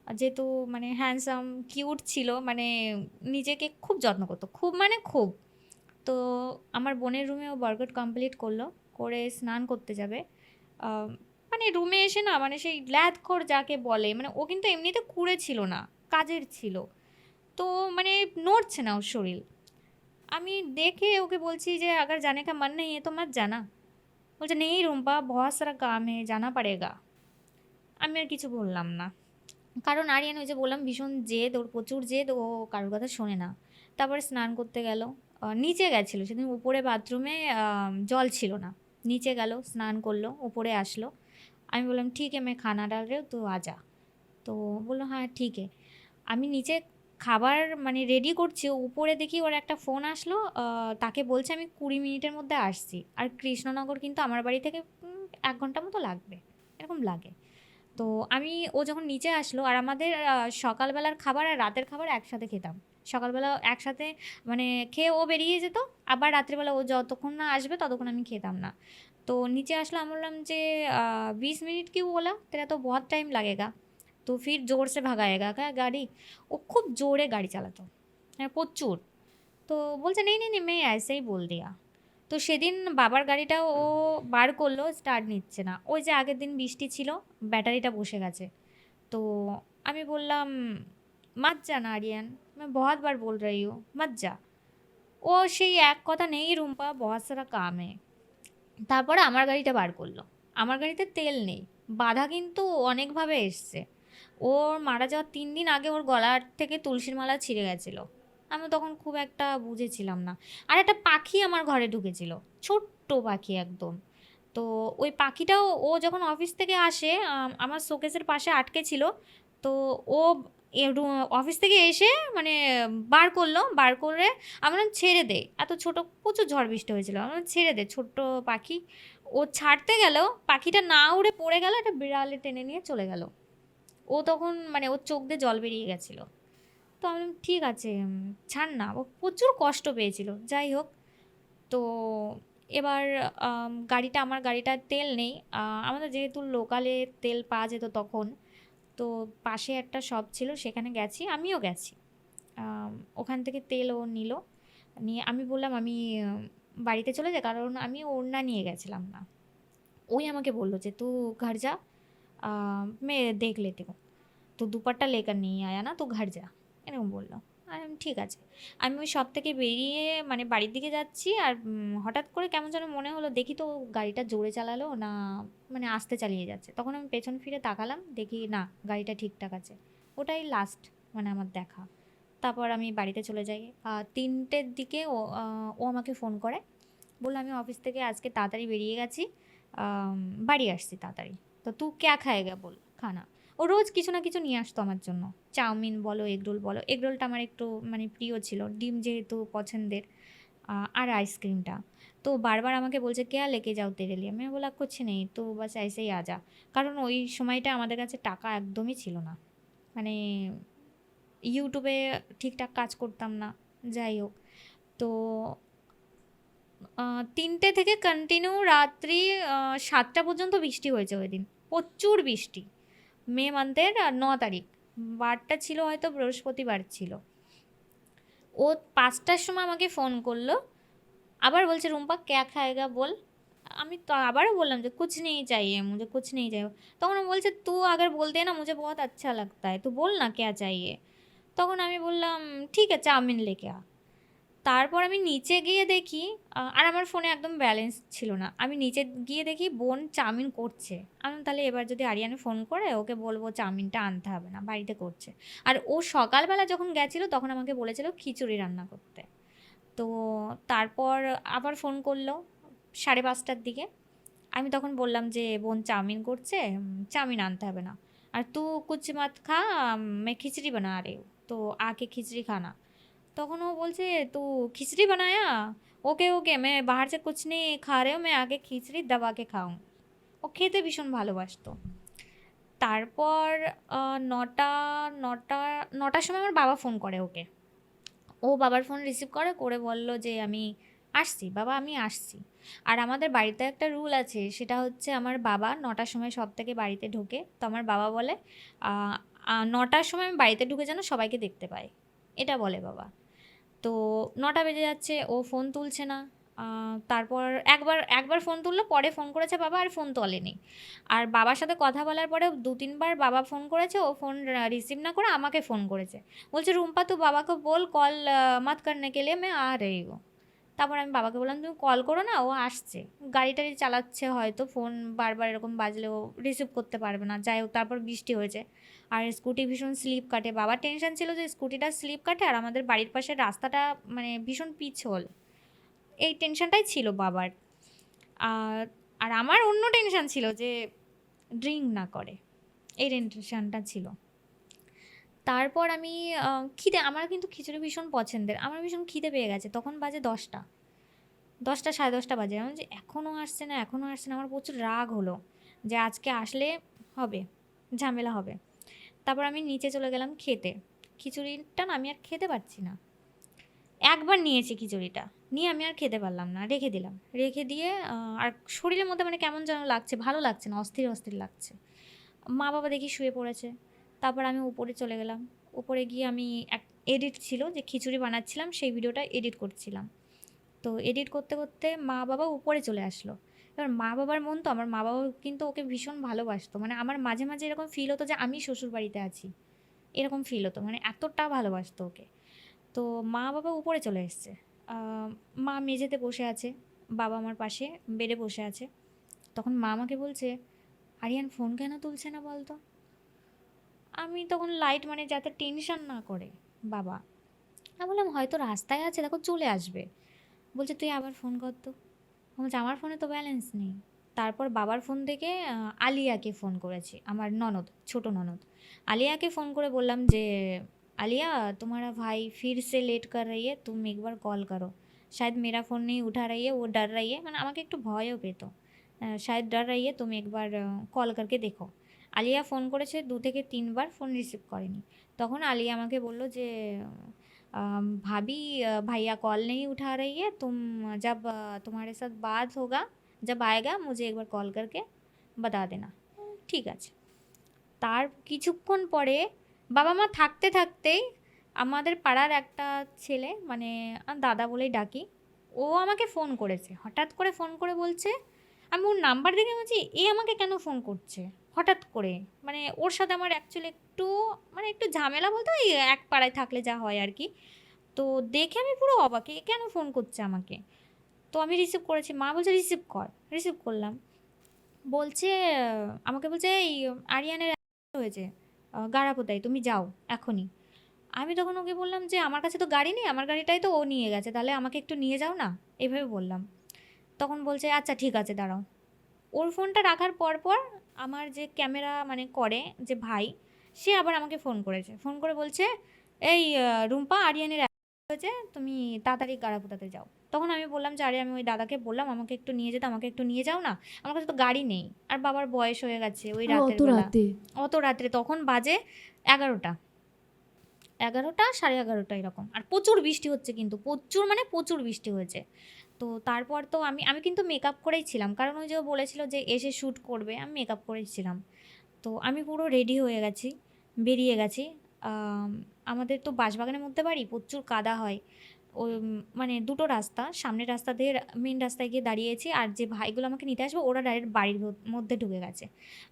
যেহেতু মানে হ্যান্ডসাম কিউট ছিল, মানে নিজেকে খুব যত্ন করতো, খুব মানে খুব। তো আমার বোনের রুমে ও ওয়ার্কআউট কমপ্লিট করলো, করে স্নান করতে যাবে। আহ, মানে রুমে এসে না মানে সেই ল্যাদখোর যাকে বলে, মানে ও কিন্তু এমনিতে কুঁড়ে ছিল না, কাজের ছিল। তো মানে নড়ছে না ওর শরীর। আমি দেখে ওকে বলছি যে अगर जाने का मन नहीं है तो मत जाना। বলছে नहीं রুম্পা, बहुत सारा काम है, जाना पड़ेगा। আমি আর কিছু বললাম না, কারণ আরিয়ান ওই যে বললাম ভীষণ জেদ, ওর প্রচুর জেদ, ও কারোর কথা শোনে না। তারপরে স্নান করতে গেল, নিচে গেছিলো সেদিন, উপরে বাথরুমে জল ছিল না, নিচে গেল স্নান করলো, উপরে আসলো। আমি বললাম ঠিক है मैं खाना डाल रही हूँ, तो आजा। তো বললো হ্যাঁ ঠিক है। আমি নিচে খাবার মানে রেডি করছি, উপরে দেখি ওর একটা ফোন আসলো, তাকে বলছে আমি 20 মিনিটের মধ্যে আসছি। আর কৃষ্ণনগর কিন্তু আমার বাড়ি থেকে 1 ঘন্টা মতো লাগবে, এরকম লাগে। তো ও যখন নিচে আসলো, আর আমাদের সকালবেলার খাবার আর রাতের খাবার একসাথে খেতাম। সকালবেলা একসাথে মানে খেয়ে ও বেরিয়ে যেত, আবার রাত্রিবেলা ও যতক্ষণ না আসবে ততক্ষণ আমি খেতাম না। তো নিচে আসলো, আমি বললাম যে 20 मिनट क्यों बोला, तेरा तो बहुत टाइम लगेगा, तो फिर ज़ोर से भगाएगा क्या गाड़ी। ও খুব জোরে গাড়ি চালাতো, হ্যাঁ প্রচুর। তো বলছে নেই নেই নেই, मैं ऐसे ही बोल दिया। তো সেদিন বাবার গাড়িটা ও বার করলো, স্টার্ট নিচ্ছে না। ওই যে আগের দিন বৃষ্টি ছিল, ব্যাটারিটা বসে গেছে। তো আমি বললাম मत जाना आर्यन, मैं बहुत बार बोल रही हूँ मत जा। ও সেই এক কথা, নেই রুম্পা बहुत सारा काम है। তারপরে আমার গাড়িটা বার করলো। আমার গাড়িতে তেল নেই। বাধা কিন্তু অনেকভাবে এসছে। ওর মারা যাওয়ার 3 দিন আগে ওর গলার থেকে তুলসীর মালা ছিঁড়ে গেছিল। আমি তখন খুব একটা বুঝেছিলাম না। আর একটা পাখি আমার ঘরে ঢুকেছিল, ছোট্ট পাখি একদম। তো ওই পাখিটাও ও যখন অফিস থেকে আসে, আমার শোকেসের পাশে আটকে ছিল। তো ও অফিস থেকে এসে মানে বার করলো, বার করে আমি বললাম ছেড়ে দে, এত ছোট, প্রচুর ঝড় বৃষ্টি হয়েছিল, আমি বললাম ছেড়ে দে ছোট্ট পাখি। ও ছাড়তে গেল, পাখিটা না উড়ে পড়ে গেল, একটা বিড়ালে টেনে নিয়ে চলে গেল। ও তখন মানে ওর চোখ দিয়ে জল বেরিয়ে গেছিল। তো আমি বললাম, ঠিক আছে ছাড় না। ও প্রচুর কষ্ট পেয়েছিল, যাই হোক। তো এবার আমার গাড়িটার তেল নেই। আমাদের যেহেতু লোকালে তেল পাওয়া যেত তখন, তো পাশে একটা শপ ছিল, সেখানে গেছি, আমিও গেছি। আম, ওখান থেকে তেল ও নিল। নিয়ে আমি বললাম আমি বাড়িতে চলে যাই, কারণ আমি ওড়না নিয়ে গেছিলাম না। ওই আমাকে বললো যে तू घर जा, मैं देख लेती हूँ, तो दुपट्टा लेकर नहीं आया ना, तो घर जा, এরকম বললো। আর আমি ঠিক আছে। আমি ওই শপ থেকে বেরিয়ে মানে বাড়ির দিকে যাচ্ছি, আর হঠাৎ করে কেমন যেন মনে হলো, দেখি তো গাড়িটা জোরে চালালো না মানে আস্তে চালিয়ে যাচ্ছে। তখন আমি পেছন ফিরে তাকালাম, দেখি না গাড়িটা ঠিকঠাক আছে। ওটাই লাস্ট মানে আমার দেখা। তারপর আমি বাড়িতে চলে যাই। 3টের দিকে ও আমাকে ফোন করে, বললো আমি অফিস থেকে আজকে তাড়াতাড়ি বেরিয়ে গেছি, আম, বাড়ি আসছি তাড়াতাড়ি। তো তু ক্যা খায়েগা বল খানা। ও রোজ কিছু না কিছু নিয়ে আসতো আমার জন্য, চাউমিন বলো, এগরোল বলো। এগরোলটা আমার একটু মানে প্রিয় ছিল, ডিম যেহেতু পছন্দের। আর আইসক্রিমটা। তো বারবার আমাকে বলছে কেয়া লেকে যাও তেরে লিয়ে। আমি বলা কুছ নেই, তো বাস ऐसे ही आजा। কারণ ওই সময়টা আমাদের কাছে টাকা একদমই ছিল না। মানে ইউটিউবে ঠিকঠাক কাজ করতাম না, যাই হোক। তো 3টে থেকে কন্টিনিউ রাত্রি 7টা পর্যন্ত বৃষ্টি হয়েছে ওই দিন, প্রচুর বৃষ্টি। মে মান্থের 9 তারিখ, বারটা ছিল হয়তো বৃহস্পতিবার ছিল। ও 5টার সময় আমাকে ফোন করলো, আবার বলছে রুম্পা ক্যা খায়েগা বল। আমি তো আবারও বললাম যে কুছ নেই চাইয়ে মুঝে, কুছ নেই চাইয়ে। তখন ও বলছে তু আগার বলতে না মুঝে বহুত আচ্ছা লাগতা है, তু বল না ক্যা চাইয়ে। তখন আমি বললাম ঠিক আছে চাউমিন লেকে আ। তারপর আমি নিচে গিয়ে দেখি, আর আমার ফোনে একদম ব্যালেন্স ছিল না। আমি নিচে গিয়ে দেখি বোন চাউমিন করছে। আমি বললাম, তাহলে এবার যদি আরিয়ান ফোন করে ওকে বলবো চাউমিনটা আনতে হবে না, বাড়িতে করছে। আর ও সকালবেলা যখন গেছিলো তখন আমাকে বলেছিল খিচুড়ি রান্না করতে। তো তারপর আবার ফোন করলো 5:30টার দিকে। আমি তখন বললাম যে বোন চাউমিন করছে, চাউমিন আনতে হবে না। আর তু কুছ মত খা, मैं खिचड़ी बना रही हूँ, तो आके खिचड़ी खाना। তখন ও বলছে तू खिचड़ी बनाया, ওকে ওকে मैं बाहर से कुछ नहीं खा रही हूँ, मैं आके खिचड़ी दबा के खाऊं। ও খেতে ভীষণ ভালোবাসতো। তারপর 9টা 9টা 9টার সময় আমার বাবা ফোন করে ওকে। ও বাবার ফোন রিসিভ করে, করে বলল যে আমি আসছি বাবা, আমি আসছি। আর আমাদের বাড়িতে একটা রুল আছে, সেটা হচ্ছে আমার বাবা 9টার সময় সব থেকে বাড়িতে ঢোকে। তো আমার বাবা বলে 9টার সময় আমি বাড়িতে ঢুকে যেন সবাইকে দেখতে পাই, এটা বলে বাবা। তো 9টা বেজে যাচ্ছে, ও ফোন তুলছে না। তারপর একবার একবার ফোন তুললো, পরে ফোন করেছে বাবা, আর ফোন তোলেনি। আর বাবার সাথে কথা বলার পরে 2-3বার বাবা ফোন করেছে, ও ফোন রিসিভ না করে আমাকে ফোন করেছে। বলছে রুম্পা তুই বাবাকে বল কল মত করনে কে লিয়ে, मैं आ रही हूँ। তারপর আমি বাবাকে বললাম তুমি কল করো না, ও আসছে। গাড়ি টাড়ি চালাচ্ছে হয়তো, ফোন বারবার এরকম বাজলেও রিসিভ করতে পারবে না, যাই হোক। তারপর বৃষ্টি হয়েছে, আর স্কুটি ভীষণ স্লিপ কাটে। বাবার টেনশন ছিল যে স্কুটিটা স্লিপ কাটে, আর আমাদের বাড়ির পাশের রাস্তাটা মানে ভীষণ পিছল, এই টেনশনটাই ছিল বাবার। আর আর আমার অন্য টেনশন ছিল যে ড্রিঙ্ক না করে, এই টেনশনটা ছিল। তারপর আমি খিদে, আমার কিন্তু খিচুড়ি ভীষণ পছন্দের, আমার ভীষণ খিদে পেয়ে গেছে, তখন বাজে 10টা, 10টা 10:30 বাজে। আমি যে এখনও আসছে না, এখনও আসছে না, আমার প্রচুর রাগ হলো যে আজকে আসলে হবে, ঝামেলা হবে। তারপর আমি নিচে চলে গেলাম খেতে। খিচুড়িটা না আমি আর খেতে পারছি না। একবার নিয়েছি খিচুড়িটা, নিয়ে আমি আর খেতে পারলাম না, রেখে দিলাম। রেখে দিয়ে আর শরীরের মধ্যে মানে কেমন যেন লাগছে, ভালো লাগছে না, অস্থির অস্থির লাগছে। মা বাবা দেখি শুয়ে পড়েছে। তারপর আমি উপরে চলে গেলাম। উপরে গিয়ে আমি এক এডিট ছিল যে খিচুড়ি বানাচ্ছিলাম, সেই ভিডিওটা এডিট করছিলাম। তো এডিট করতে করতে মা বাবা উপরে চলে আসলো। এবার মা বাবার মন তো, আমার মা বাবা কিন্তু ওকে ভীষণ ভালোবাসতো, মানে আমার মাঝে মাঝে এরকম ফিল হতো যে আমি শ্বশুর বাড়িতে আছি, এরকম ফিল হতো, মানে এতটা ভালোবাসতো ওকে। তো মা বাবা উপরে চলে এসছে। মা মেঝেতে বসে আছে, বাবা আমার পাশে বেডে বসে আছে। তখন মা আমাকে বলছে, আরিয়ান ফোন কেন তুলছে না বলতো? আমি তখন লাইট, মানে যাতে টেনশন না করে বাবা। আমি বললাম হয়তো রাস্তায় আছে, দেখো চলে আসবে। বলছে তুই আবার ফোন কর তো। আমি বলছি আমার ফোনে তো ব্যালেন্স নেই। তারপর বাবার ফোন থেকে আলিয়াকে ফোন করেছি, আমার ননদ, ছোট ননদ। আলিয়াকে ফোন করে বললাম যে আলিয়া, तुम्हारा भाई फिर से लेट कर रही है, तुम एक बार कॉल करो, शायद मेरा फ़ोन नहीं उठा रही है, वो डर रही है, মানে আমাকে একটু ভয়ও পেত। शायद डर रही है, तुम एक बार কল करके देखो। আলিয়া ফোন করেছে 2 থেকে 3 বার, ফোন রিসিভ করেনি। তখন আলিয়া আমাকে বলল যে भाभी भैया कॉल नहीं उठा रही है, तुम जब तुम्हारे साथ बात होगा, जब आएगा मुझे एक बार कॉल करके बता देना। ঠিক আছে। তার কিছুক্ষণ পরে বাবা মা থাকতে থাকতেই আমাদের পাড়ার একটা ছেলে, মানে দাদা বলেই ডাকি, ও আমাকে ফোন করেছে। হঠাৎ করে ফোন করে বলছে, আমি ওর নাম্বার দেখে বলছি এ আমাকে কেন ফোন করছে হঠাৎ করে। মানে ওর সাথে আমার অ্যাকচুয়ালি একটু, মানে একটু ঝামেলা বলতে ওই এক পাড়ায় থাকলে যা হয় আর কি। তো দেখে আমি পুরো অবাক, এ কেন ফোন করছে আমাকে। তো আমি রিসিভ করেছি, মা বলছে রিসিভ কর, রিসিভ করলাম। বলছে আমাকে বলছে এই আরিয়ানের হয়েছে গাড়াপোতায়, তুমি যাও এখনই। আমি তখন ওকে বললাম যে আমার কাছে তো গাড়ি নেই, আমার গাড়িটাই তো ও নিয়ে গেছে, তাহলে আমাকে একটু নিয়ে যাও না, এভাবে বললাম। তখন বলছে আচ্ছা ঠিক আছে দাঁড়াও। ওর ফোনটা রাখার পর পর আমার যে ক্যামেরা মানে করে যে ভাই, সে আবার আমাকে ফোন করেছে, ফোন করে বলছে এই রুম্পা, আরিয়ানের হয়েছে, তুমি তাড়াতাড়ি গাড়াপোতাতে যাও। তখন আমি বললাম যে আরে আমি ওই দাদাকে বললাম আমাকে একটু নিয়ে যেতে, আমাকে একটু নিয়ে যাও না, আমার কাছে তো গাড়ি নেই, আর বাবার বয়স হয়ে গেছে, ওই আর রাতের অত বেলা, রাতে? অত রাত্রে, তখন বাজে 11টা, 11টা 11:30 এরকম, আর প্রচুর বৃষ্টি হচ্ছে, কিন্তু প্রচুর মানে প্রচুর বৃষ্টি হয়েছে। তো তারপর তো আমি কিন্তু মেকআপ করেই ছিলাম, কারণ ওই যে ও বলেছিল যে এসে শ্যুট করবে, আমি মেকআপ করেই ছিলাম। তো আমি পুরো রেডি হয়ে গেছি, বেরিয়ে গেছি। আম, আমাদের তো বাঁশবাগানের মধ্যে বাড়ি, প্রচুর কাদা হয়। ওই মানে দুটো রাস্তা, সামনের রাস্তা দিয়ে মেন রাস্তায় গিয়ে দাঁড়িয়েছি, আর যে ভাইগুলো আমাকে নিতে আসবে ওরা ডাইরেক্ট বাড়ির মধ্যে ঢুকে গেছে।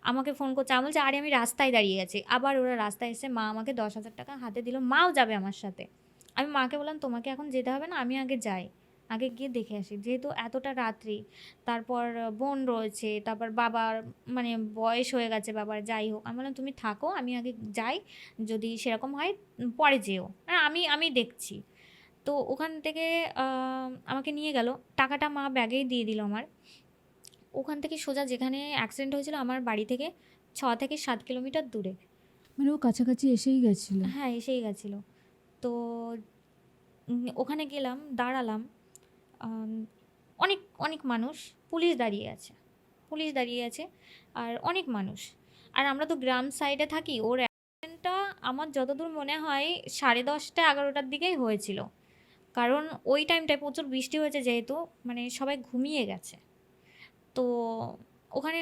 আমাকে ফোন করছে, আমি বলছি আরে আমি রাস্তায় দাঁড়িয়ে আছি। আবার ওরা রাস্তায় এসে মা আমাকে 10,000 টাকা হাতে দিল, মাও যাবে আমার সাথে। আমি মাকে বললাম তোমাকে এখন যেতে হবে না, আমি আগে যাই, আগে গিয়ে দেখে আসি, যেহেতু এতটা রাত্রি। তারপর বোন রয়েছে, তারপর বাবার মানে বয়স হয়ে গেছে বাবার, যাই হোক। আমি বললাম তুমি থাকো, আমি আগে যাই, যদি সেরকম হয় পরে যেও, আর আমি আমি দেখছি। তো ওখান থেকে আমাকে নিয়ে গেল, টাকাটা মা ব্যাগেই দিয়ে দিল আমার। ওখান থেকে সোজা যেখানে অ্যাক্সিডেন্ট হয়েছিল আমার বাড়ি থেকে 6 থেকে 7 কিলোমিটার দূরে। মানে ও কাছাকাছি এসেই গেছিল? হ্যাঁ এসেই গেছিলো। তো ওখানে গেলাম, দাঁড়ালাম। আম, অনেক অনেক মানুষ, পুলিশ দাঁড়িয়ে আছে, পুলিশ দাঁড়িয়ে আছে, আর অনেক মানুষ। আর আমরা তো গ্রাম সাইডে থাকি, ওর অ্যাক্সিডেন্টটা আমার যতদূর মনে হয় 10:30 11টার দিকেই হয়েছিল, কারণ ওই টাইমটায় প্রচুর বৃষ্টি হয়েছে যেহেতু, মানে সবাই ঘুমিয়ে গেছে। তো ওখানে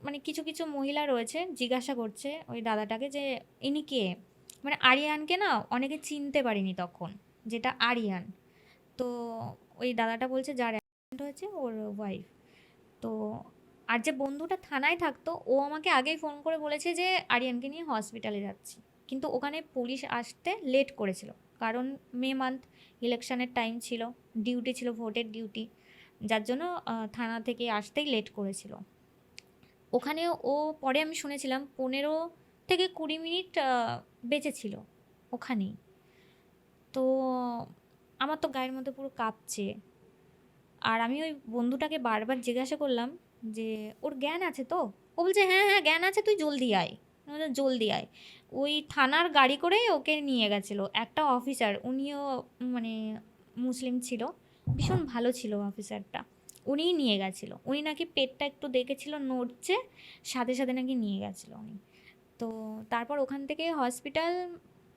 মানে কিছু কিছু মহিলা রয়েছে, জিজ্ঞাসা করছে ওই দাদাটাকে যে ইনি কে, মানে আরিয়ানকে না অনেকে চিনতে পারিনি তখন, যেটা আরিয়ান। তো ওই দাদাটা বলছে যার অ্যাক্সিডেন্ট হয়েছে ওর ওয়াইফ। তো আর যে বন্ধুটা থানায় থাকতো ও আমাকে আগেই ফোন করে বলেছে যে আরিয়ানকে নিয়ে হসপিটালে যাচ্ছি, কিন্তু ওখানে পুলিশ আসতে লেট করেছিল, কারণ মে মান্থ, ইলেকশনের টাইম ছিল, ডিউটি ছিল, ভোটের ডিউটি, যার জন্য থানা থেকে আসতেই লেট করেছিল। ওখানে ও পরে আমি শুনেছিলাম 15 থেকে 20 মিনিট বেঁচে ছিল ওখানেই। তো আমার তো গায়ের মধ্যে পুরো কাঁপছে, আর আমি ওই বন্ধুটাকে বারবার জিজ্ঞাসা করলাম যে ওর জ্ঞান আছে তো? ও বলছে হ্যাঁ হ্যাঁ জ্ঞান আছে, তুই জলদি আয়, আমাদের জলদি আয়। ওই থানার গাড়ি করেই ওকে নিয়ে গেছিলো একটা অফিসার, উনিও মানে মুসলিম ছিল, ভীষণ ভালো ছিল অফিসারটা। উনিই নিয়ে গেছিলো, উনি নাকি পেটটা একটু দেখেছিল নড়ছে, সাথে সাথে নাকি নিয়ে গেছিলো উনি। তো তারপর ওখান থেকে হসপিটাল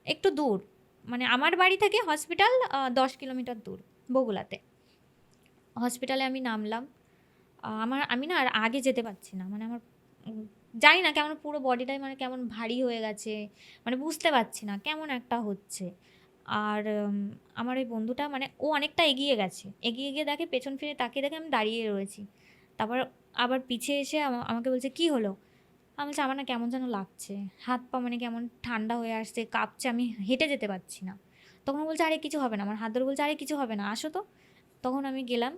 একটু দূর, মানে আমার বাড়ি থেকে হসপিটাল 10 কিলোমিটার দূর, বগুলাতে। হসপিটালে আমি নামলাম। আমি না আর আগে যেতে পারছি না, মানে আমার জানি না কেমন পুরো বডিটাই মানে কেমন ভারী হয়ে গেছে, মানে বুঝতে পারছি না কেমন একটা হচ্ছে। আর আমার ওই বন্ধুটা মানে ও অনেকটা এগিয়ে গেছে, এগিয়ে গিয়ে দেখে, পেছন ফিরে তাকিয়ে দেখে আমি দাঁড়িয়ে রয়েছি। তারপর আবার পিছিয়ে এসে আমাকে বলছে কী হলো। আমি বলছি আমার না কেমন যেন লাগছে, হাত পা মানে কেমন ঠান্ডা হয়ে আসছে, কাঁপছে, আমি হেঁটে যেতে পারছি না। তখন ও বলছে আরে কিছু হবে না, আমার হাত ধরে বলছে আরে কিছু হবে না, আসো তো। তখন আমি গেলাম,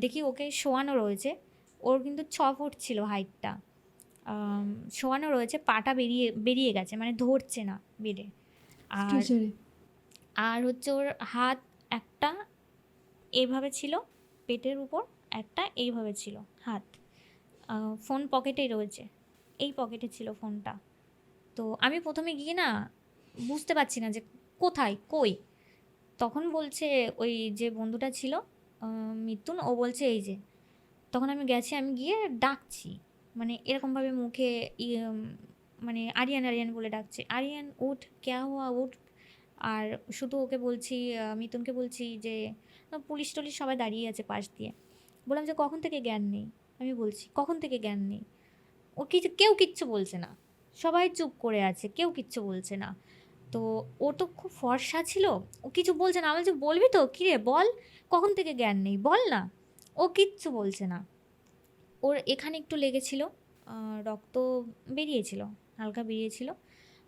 দেখি ওকে শোয়ানো রয়েছে। ওর কিন্তু 6 ফুট ছিল হাইটটা। আম শোয়ানো রয়েছে, পাটা বেরিয়ে বেরিয়ে গেছে, মানে ধরছে না বেডে। আর স্ট্রেচারে। আর হচ্ছে ওর হাত একটা এইভাবে ছিল পেটের উপর, একটা এইভাবে ছিল হাত। ফোন পকেটেই রয়েছে, এই পকেটে ছিল ফোনটা। তো আমি ১ম এ গিয়ে না বুঝতে পারছি না যে কোথায়, কই? তখন বলছে ওই যে বন্ধুটা ছিল মিথুন, ও বলছে এই যে। তখন আমি গেছি, আমি গিয়ে ডাকছি, মানে এরকমভাবে মুখে ইয়ে মানে আরিয়ান, আরিয়ান বলে ডাকছে, "আরিয়ান উঠ, ক্যা হুয়া উঠ।" আর শুধু ওকে বলছি, মিথুনকে বলছি যে পুলিশ-টুলিশ সবাই দাঁড়িয়ে আছে পাশ দিয়ে। বললাম যে, "কখন থেকে জ্ঞান নেই?" আমি বলছি, "কখন থেকে জ্ঞান নেই?" কেউ কিচ্ছু বলছে না। সবাই চুপ করে আছে, কেউ কিচ্ছু বলছে না। তো ও তো খুব ফর্সা ছিল, ও কিছু বলছে না। আমি বলছি, "বলবি তো? কিরে বল, কখন থেকে জ্ঞান নেই? বল না।" ও কিচ্ছু বলছে না। ওর এখানে একটু লেগেছিল, রক্ত বেরিয়েছিল, হালকা বেরিয়েছিল।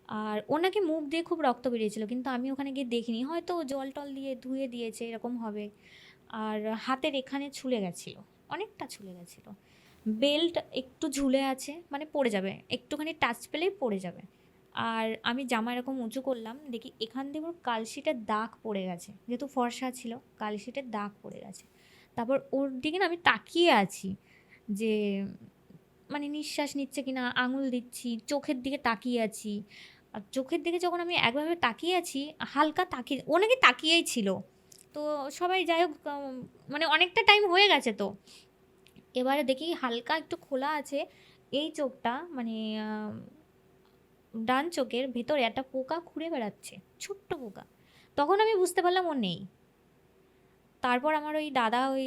আর ওর নাকি মুখ দিয়ে খুব রক্ত বেরিয়েছিল, কিন্তু আমি ওখানে গিয়ে দেখিনি। হয়তো ও জল-টল দিয়ে ধুয়ে দিয়েছে, এরকম হবে। আর হাতের এখানে ছুলে গেছিল, অনেকটা ছুলে গেছিল। বেল্ট একটু ঝুলে আছে, মানে পড়ে যাবে, একটুখানি টাচ পেলেই পড়ে যাবে। আর আমি জামা এরকম উঁচু করলাম, দেখি এখান দিয়ে ওর কালশিটের দাগ পড়ে গেছে, যেহেতু ফর্সা ছিল কালশিটের দাগ পড়ে গেছে। তারপর ওর দিকে না আমি তাকিয়ে আছি যে মানে নিঃশ্বাস নিচ্ছে কিনা, আঙুল দিচ্ছি, চোখের দিকে তাকিয়ে আছি। আর চোখের দিকে যখন আমি একভাবে তাকিয়ে আছি, হালকা তাকিয়ে, ও নাকি তাকিয়েই ছিল। তো সবাই যাই হোক, মানে অনেকটা টাইম হয়ে গেছে তো। এবারে দেখি হালকা একটু খোলা আছে এই চোখটা, মানে ডান চোখের ভেতরে একটা পোকা ঘুরে বেড়াচ্ছে, ছোট্ট পোকা। তখন আমি বুঝতে পারলাম ও নেই। তারপর আমার ওই দাদা ওই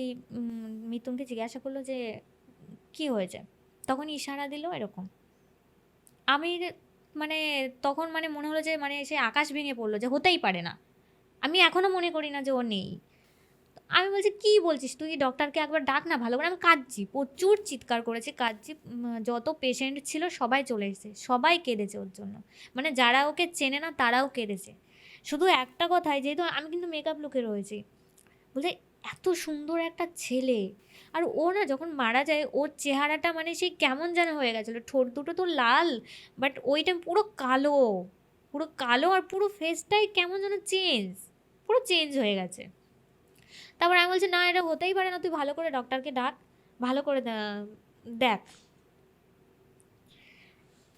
মিথুনকে জিজ্ঞাসা করলো যে কি হয়েছে, তখন ইশারা দিল এরকম। আমি মানে তখন মানে মনে হলো যে মানে সে আকাশ ভেঙে পড়লো, যে হতেই পারে না। আমি এখনো মনে করি না যে ও নেই। আমি বলছি, "কি বলছিস তুই? ডক্টরকে একবার ডাক না ভালো করে।" আমি কাঁদছি, প্রচুর চিৎকার করেছি, কাঁদছি। যত পেশেন্ট ছিল সবাই চলে এসেছে, সবাই কেঁদেছে ওর জন্য। মানে যারা ওকে চেনে না তারাও কেঁদেছে। শুধু একটা কথাই, যেহেতু আমি কিন্তু মেকআপ লুকে রয়েছি, বলছে এত সুন্দর একটা ছেলে। আর ও না যখন মারা যায় ওর চেহারাটা মানে সেই কেমন যেন হয়ে গেছিলো, ঠোঁট দুটো তো লাল, বাট ওইটা পুরো কালো, পুরো কালো, আর পুরো ফেসটাই কেমন যেন চেঞ্জ, পুরো চেঞ্জ হয়ে গেছে। তারপর আমি বলছি, না এটা হতেই পারে না, তুই ভালো করে ডক্টরকে ডাক, ভালো করে দেখ।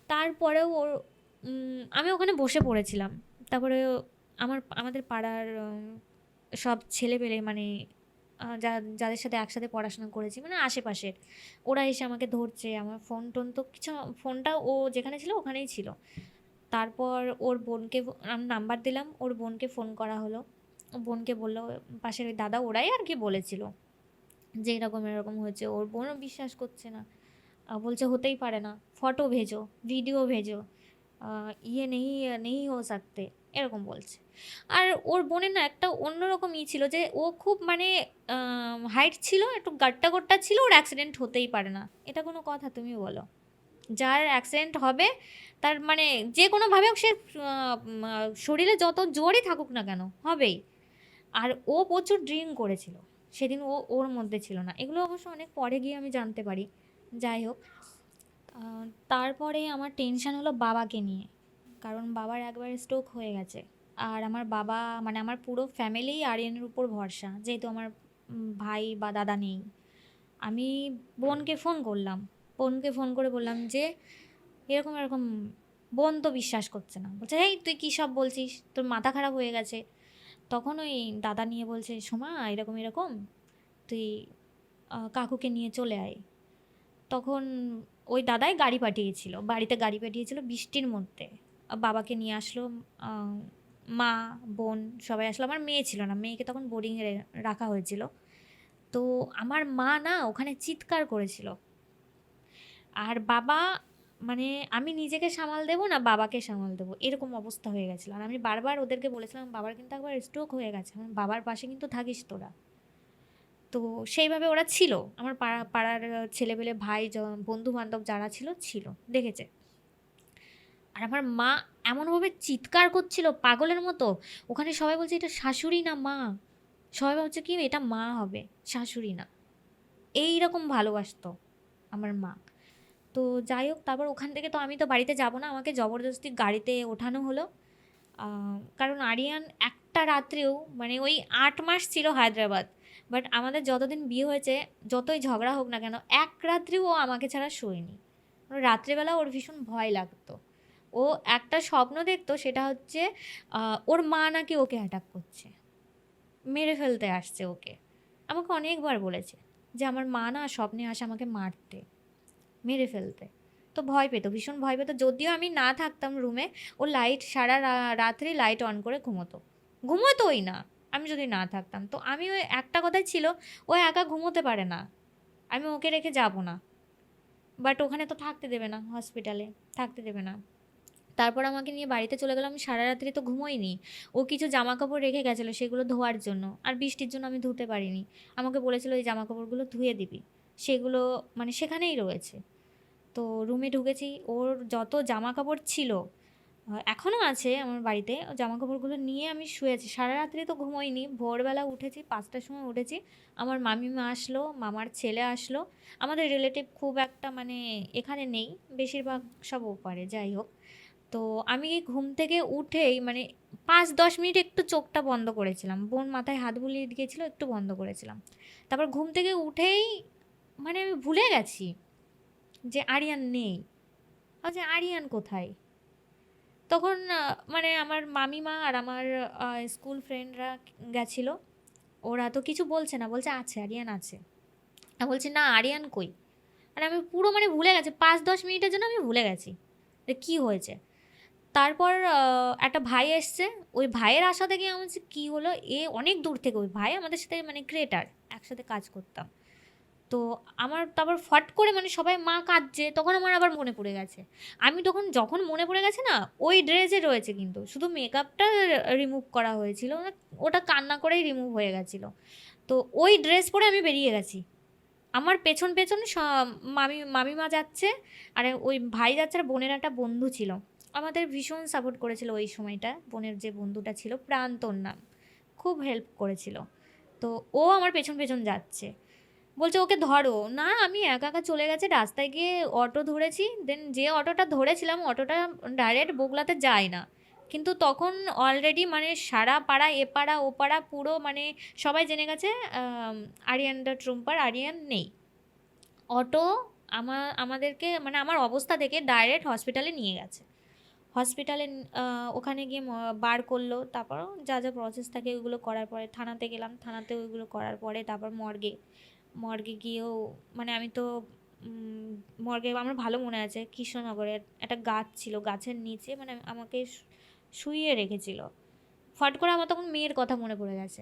তারপরেও ওর আমি ওখানে বসে পড়েছিলাম। তারপরে আমাদের পাড়ার সব ছেলেপেলে, মানে যাদের সাথে একসাথে পড়াশোনা করেছি, মানে আশেপাশের, ওরা এসে আমাকে ধরছে, আমার ফোন-টোন তো কিছু, ফোনটা ও যেখানে ছিল ওখানেই ছিল। তারপর ওর বোনকে আমি নাম্বার দিলাম, ওর বোনকে ফোন করা হলো। ও বোনকে বলল, পাশের ওই দাদা ওরাই আর কি বলেছিল যে এরকম, এরকম হয়েছে। ওর বোনও বিশ্বাস করছে না। বলছে হতেই পারে না, ফটো ভেজো, ভিডিও ভেজো, ইয়ে নেই, নেই হো সাকতে, এরকম বলছে। আর ওর বোনের না একটা অন্যরকম ছিল যে ও খুব মানে হাইট ছিল, একটু গাট্টা গোট্টা ছিল, ওর অ্যাক্সিডেন্ট হতেই পারে না। এটা কোনো কথা তুমি বলো? যার অ্যাক্সিডেন্ট হবে তার মানে যে কোনোভাবে হোক সে শরীরে যত জোরই থাকুক না কেন হবেই। আর ও প্রচুর ড্রিঙ্ক করেছিল সেদিন, ওর মধ্যে ছিল না। এগুলো অবশ্য অনেক পরে গিয়ে আমি জানতে পারি। যাই হোক, তারপরে আমার টেনশন হলো বাবাকে নিয়ে, কারণ বাবার একবার স্ট্রোক হয়ে গেছে। আর আমার বাবা মানে আমার পুরো ফ্যামিলিই আরিয়ানের উপর ভরসা, যেহেতু আমার ভাই বা দাদা নেই। আমি বোনকে ফোন করলাম, বোনকে ফোন করে বললাম যে এরকম এরকম বোন তো বিশ্বাস করছে না, বলছে এই তুই কী সব বলছিস, তোর মাথা খারাপ হয়ে গেছে। তখন ওই দাদা নিয়ে বলছে সোমা এরকম এরকম, তুই কাকুকে নিয়ে চলে আয়। তখন ওই দাদাই গাড়ি পাঠিয়েছিল, বাড়িতে গাড়ি পাঠিয়েছিল বৃষ্টির মধ্যে। বাবাকে নিয়ে আসলো, আহ, মা, বোন সবাই আসলো। আমার মেয়ে ছিল না, মেয়েকে তখন বোর্ডিংয়ে রাখা হয়েছিল। তো আমার মা না ওখানে চিৎকার করেছিল, আর বাবা, মানে আমি নিজেকে সামাল দেবো না বাবাকে সামাল দেবো এরকম অবস্থা হয়ে গেছিলো। আর আমি বারবার ওদেরকে বলেছিলাম বাবার কিন্তু একবার স্ট্রোক হয়ে গেছে, আমার বাবার পাশে কিন্তু থাকিস তোরা। তো সেইভাবে ওরা ছিল, আমার পাড়ার ছেলেপেলে ভাই, বন্ধু বান্ধব যারা ছিল ছিল, দেখেছে। আর আমার মা এমনভাবে চিৎকার করছিল পাগলের মতো, ওখানে সবাই বলছে এটা শাশুড়ি না মা, সবাই ভাবছে কি এটা মা হবে, শাশুড়ি না। এই রকম ভালোবাসতো আমার মা। তো যাই হোক, তারপর ওখান থেকে তো আমি তো বাড়িতে যাব না, আমাকে জবরদস্তি গাড়িতে ওঠানো হলো। কারণ আরিয়ান একটা রাত্রেও, মানে ওই 8 মাস ছিল হায়দ্রাবাদ, বাট আমাদের যতদিন বিয়ে হয়েছে, যতই ঝগড়া হোক না কেন, এক রাত্রিও ও আমাকে ছাড়া শোয়নি। রাত্রেবেলা ওর ভীষণ ভয় লাগতো। ও একটা স্বপ্ন দেখতো, সেটা হচ্ছে ওর মা নাকি ওকে অ্যাটাক করছে, মেরে ফেলতে আসছে ওকে। আমাকে অনেকবার বলেছে যে আমার মা না স্বপ্নে আসে আমাকে মারতে, মেরে ফেলতে। তো ভয় পেত, ভীষণ ভয় পেত। যদিও আমি না থাকতাম রুমে, ও লাইট সারা রাত্রি লাইট অন করে ঘুমোতো, ঘুমোতোই না আমি যদি না থাকতাম। তো আমি ওই একটা কথাই ছিল, ও একা ঘুমোতে পারে না, আমি ওকে রেখে যাব না। বাট ওখানে তো থাকতে দেবে না, হসপিটালে থাকতে দেবে না। তারপর আমাকে নিয়ে বাড়িতে চলে গেলাম, আমি সারা রাত্রি তো ঘুমোইনি। ও কিছু জামা কাপড় রেখে গেছিলো সেগুলো ধোয়ার জন্য, আর বৃষ্টির জন্য আমি ধুতে পারিনি। আমাকে বলেছিল এই জামা কাপড়গুলো ধুয়ে দিবি, সেগুলো মানে সেখানেই রয়েছে। তো রুমে ঢুকেছি, ওর যত জামা কাপড় ছিল এখনও আছে আমার বাড়িতে, ও জামা কাপড়গুলো নিয়ে আমি শুয়েছি। সারা রাত্রি তো ঘুমোইনি, ভোরবেলা উঠেছি, 5টার সময় উঠেছি। আমার মামিমা আসলো, মামার ছেলে আসলো। আমাদের রিলেটিভ খুব একটা মানে এখানে নেই, বেশিরভাগ সব ওপারে, যাই হোক। তো আমি ঘুম থেকে উঠেই মানে 5-10 মিনিট একটু চোখটা বন্ধ করেছিলাম, বোন মাথায় হাত বুলিয়ে দিয়েছিল, একটু বন্ধ করেছিলাম। তারপর ঘুম থেকে উঠেই মানে আমি ভুলে গেছি যে আরিয়ান নেই। আচ্ছা আরিয়ান কোথায়? তখন মানে আমার মামিমা আর আমার স্কুল ফ্রেন্ডরা গেছিল, ওরা তো কিছু বলছে না, বলছে আছে আরিয়ান আছে। আমি বলছি না আরিয়ান কই। আর আমি পুরো মানে ভুলে গেছি, 5-10 মিনিটের জন্য আমি ভুলে গেছি যে কী হয়েছে। তারপর একটা ভাই এসছে, ওই ভাইয়ের আশা থেকে আমার হচ্ছে কী হলো, এ অনেক দূর থেকে, ওই ভাই আমাদের সাথে মানে ক্রিয়েটার, একসাথে কাজ করতাম। তো আমার তারপর ফট করে মানে সবাই মা কাঁদছে, তখন আমার আবার মনে পড়ে গেছে। আমি তখন যখন মনে পড়ে গেছে না, ওই ড্রেসে রয়েছে, কিন্তু শুধু মেকআপটা রিমুভ করা হয়েছিল, ওটা কান্না করেই রিমুভ হয়ে গেছিলো। তো ওই ড্রেস পরে আমি বেরিয়ে গেছি, আমার পেছন পেছন মামিমা যাচ্ছে, আর ওই ভাই যাচ্ছে, আর বোনের একটা বন্ধু ছিল, আমাদের ভীষণ সাপোর্ট করেছিল ওই সময়টা। বোনের যে বন্ধুটা ছিল, প্রান্তর নাম, খুব হেল্প করেছিল। তো ও আমার পেছন পেছন যাচ্ছে, বলছে ওকে ধরো না, আমি একা একা চলে গেছে, রাস্তায় গিয়ে অটো ধরেছি। দেন যে অটোটা ধরেছিলাম, অটোটা ডাইরেক্ট বগলাতে যায় না, কিন্তু তখন অলরেডি মানে সারা পাড়া, এ পাড়া ও পাড়া পুরো মানে সবাই জেনে গেছে আরিয়ানটা ট্রুম্পার, আরিয়ান নেই। অটো আমাদেরকে মানে আমার অবস্থা দেখে ডাইরেক্ট হসপিটালে নিয়ে গেছে। হসপিটালে ওখানে গিয়ে বার করলো, তারপর যা যা প্রসেস থাকে ওইগুলো করার পরে থানাতে গেলাম, থানাতে ওইগুলো করার পরে তারপর মর্গে, মর্গে গিয়েও মানে আমি তো মর্গে আমার ভালো মনে আছে, কৃষ্ণনগরে একটা গাছ ছিল, গাছের নিচে মানে আমাকে শুইয়ে রেখেছিল। ফট করে আমার তখন মেয়ের কথা মনে পড়ে গেছে,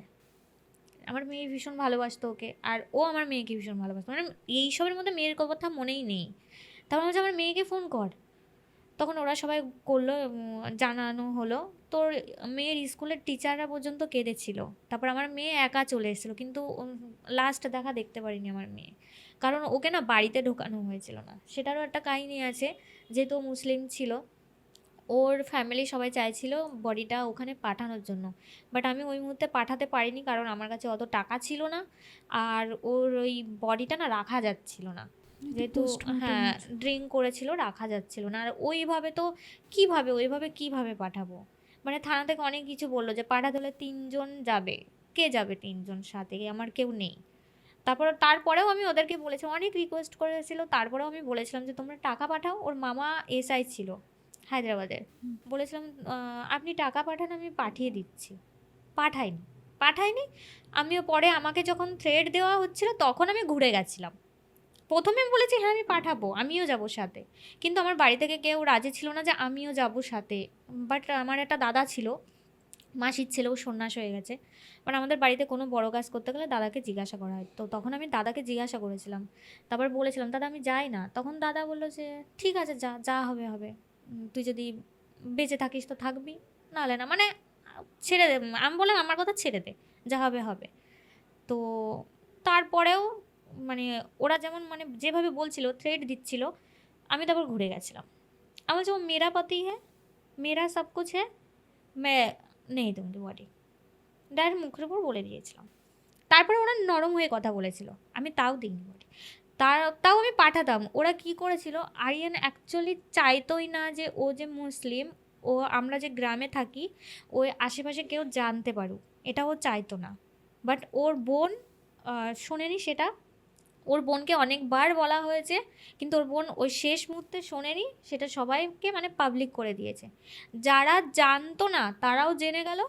আমার মেয়ে ভীষণ ভালোবাসতো ওকে, আর ও আমার মেয়েকে ভীষণ ভালোবাসতো, মানে এইসবের মধ্যে মেয়ের কথা মনেই নেই। তারপর বলছে আমার মেয়েকে ফোন কর। তখন ওরা সবাই করলো, জানানো হলো। তোর মেয়ের স্কুলের টিচাররা পর্যন্ত কেঁদেছিল। তারপর আমার মেয়ে একা চলে এসেছিলো, কিন্তু লাস্ট দেখা দেখতে পারিনি আমার মেয়ে, কারণ ওকে না বাড়িতে ঢোকানো হয়েছিল না। সেটারও একটা কাহিনী আছে, যেহেতু ও মুসলিম ছিল, ওর ফ্যামিলি সবাই চাইছিল বডিটা ওখানে পাঠানোর জন্য, বাট আমি ওই মুহূর্তে পাঠাতে পারিনি, কারণ আমার কাছে অত টাকা ছিল না, আর ওর ওই বডিটা না রাখা যাচ্ছিল না, যেহেতু হ্যাঁ ড্রিঙ্ক করেছিল, রাখা যাচ্ছিল না। আর ওইভাবে তো ওইভাবে কিভাবে পাঠাবো, মানে থানা থেকে অনেক কিছু বললো যে পাঠাতে হলে 3 জন যাবে, কে যাবে 3 জন সাথে, আমার কেউ নেই। তারপরেও আমি ওদেরকে বলেছি, অনেক রিকোয়েস্ট করেছিল, তারপরেও আমি বলেছিলাম যে তোমরা টাকা পাঠাও। ওর মামা এসআই ছিল হায়দ্রাবাদের। বলেছিলাম আপনি টাকা পাঠান, আমি পাঠিয়ে দিচ্ছি। পাঠাইনি পাঠাইনি আমিও পরে আমাকে যখন থ্রেড দেওয়া হচ্ছিল তখন আমি ঘুরে গেছিলাম। প্রথমে আমি বলেছি হ্যাঁ আমি পাঠাবো, আমিও যাব সাথে, কিন্তু আমার বাড়ি থেকে কেউ রাজি ছিল না যে আমিও যাব সাথে। বাট আমার একটা দাদা ছিল, মাসির ছেলেও সন্ন্যাস হয়ে গেছে। মানে আমাদের বাড়িতে কোনো বড় কাজ করতে গেলে দাদাকে জিজ্ঞাসা করা হয়, তো তখন আমি দাদাকে জিজ্ঞাসা করেছিলাম। তারপর বলেছিলাম দাদা আমি যাই না, তখন দাদা বললো যে ঠিক আছে যা, যা হবে হবে, তুই যদি বেঁচে থাকিস তো থাকবি, নাহলে না, মানে ছেড়ে দে। আমি বললাম আমার কথা ছেড়ে দে, যা হবে হবে। তো তারপরেও মানে ওরা যেমন মানে যেভাবে বলছিল, থ্রেড দিচ্ছিল, আমি তারপর ঘুরে গেছিলাম। আমি বলছি ও মেরা পতি হ্যাঁ, মেরা সব কুছ হ্যাঁ, मैं नहीं दूंगी बॉडी। ডাইরেক্ট মুখের উপর বলে দিয়েছিলাম। তারপরে ওরা নরম হয়ে কথা বলেছিল, আমি তাও দিইনি বডি। তাও আমি পাঠাতাম। ওরা কি করেছিল, আরিয়ান অ্যাকচুয়ালি চাইতোই না যে ও যে মুসলিম, ও আমরা যে গ্রামে থাকি ওই আশেপাশে কেউ জানতে পারুক, এটা ও চাইতো না। বাট ওর বোন শোনেনি সেটা। ওর বোনকে অনেকবার বলা হয়েছে, কিন্তু ওর বোন ওই শেষ মুহূর্তে শোনেনি, সেটা সবাইকে মানে পাবলিক করে দিয়েছে। যারা জানতো না তারাও জেনে গেল,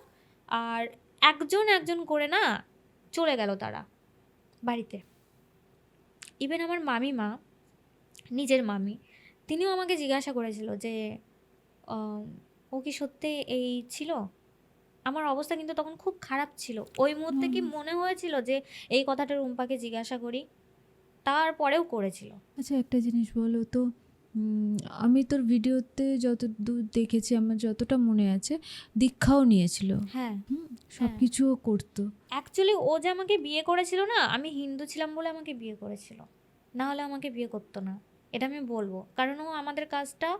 আর একজন একজন করে না চলে গেল তারা বাড়িতে। ইভেন আমার মামিমা, নিজের মামি, তিনিও আমাকে জিজ্ঞাসা করেছিল যে আম, ও কি সত্যি এই ছিল। আমার অবস্থা কিন্তু তখন খুব খারাপ ছিল। ওই মুহূর্তে কি মনে হয়েছিল যে এই কথাটা রুম্পাকে জিজ্ঞাসা করি, তারপরেও করেছিল। আচ্ছা একটা জিনিস বলো তো, আমি তোর ভিডিওতে যতদূর দেখেছি, আমার যতটা মনে আছে, দীক্ষাও নিয়েছিল। হ্যাঁ, সব কিছুও করতো। অ্যাকচুয়ালি ও যে আমাকে বিয়ে করেছিল না, আমি হিন্দু ছিলাম বলে আমাকে বিয়ে করেছিল, না হলে আমাকে বিয়ে করতো না। এটা আমি বলবো, কারণ ও আমাদের কাজটা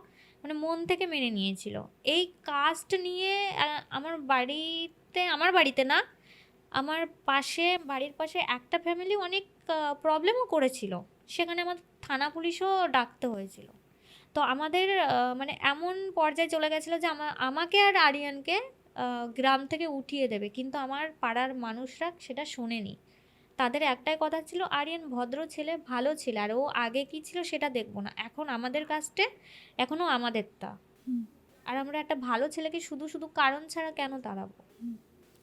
মানে মন থেকে মেনে নিয়েছিল। এই কাস্ট নিয়ে আমার বাড়িতে না, আমার বাড়ির পাশে একটা ফ্যামিলি অনেক প্রবলেমও করেছিল। সেখানে আমার থানা পুলিশও ডাকতে হয়েছিল। তো আমাদের মানে এমন পর্যায়ে চলে গেছিলো যে আমাকে আর আরিয়ানকে গ্রাম থেকে উঠিয়ে দেবে, কিন্তু আমার পাড়ার মানুষরা সেটা শোনেনি। তাদের একটাই কথা ছিল আরিয়ান ভদ্র ছেলে, ভালো ছেলে, আর ও আগে কি ছিল সেটা দেখবো না, এখন আমাদের কাস্টে, এখনও আমাদেরটা। আর আমরা একটা ভালো ছেলেকে শুধু শুধু কারণ ছাড়া কেন তাড়াবো।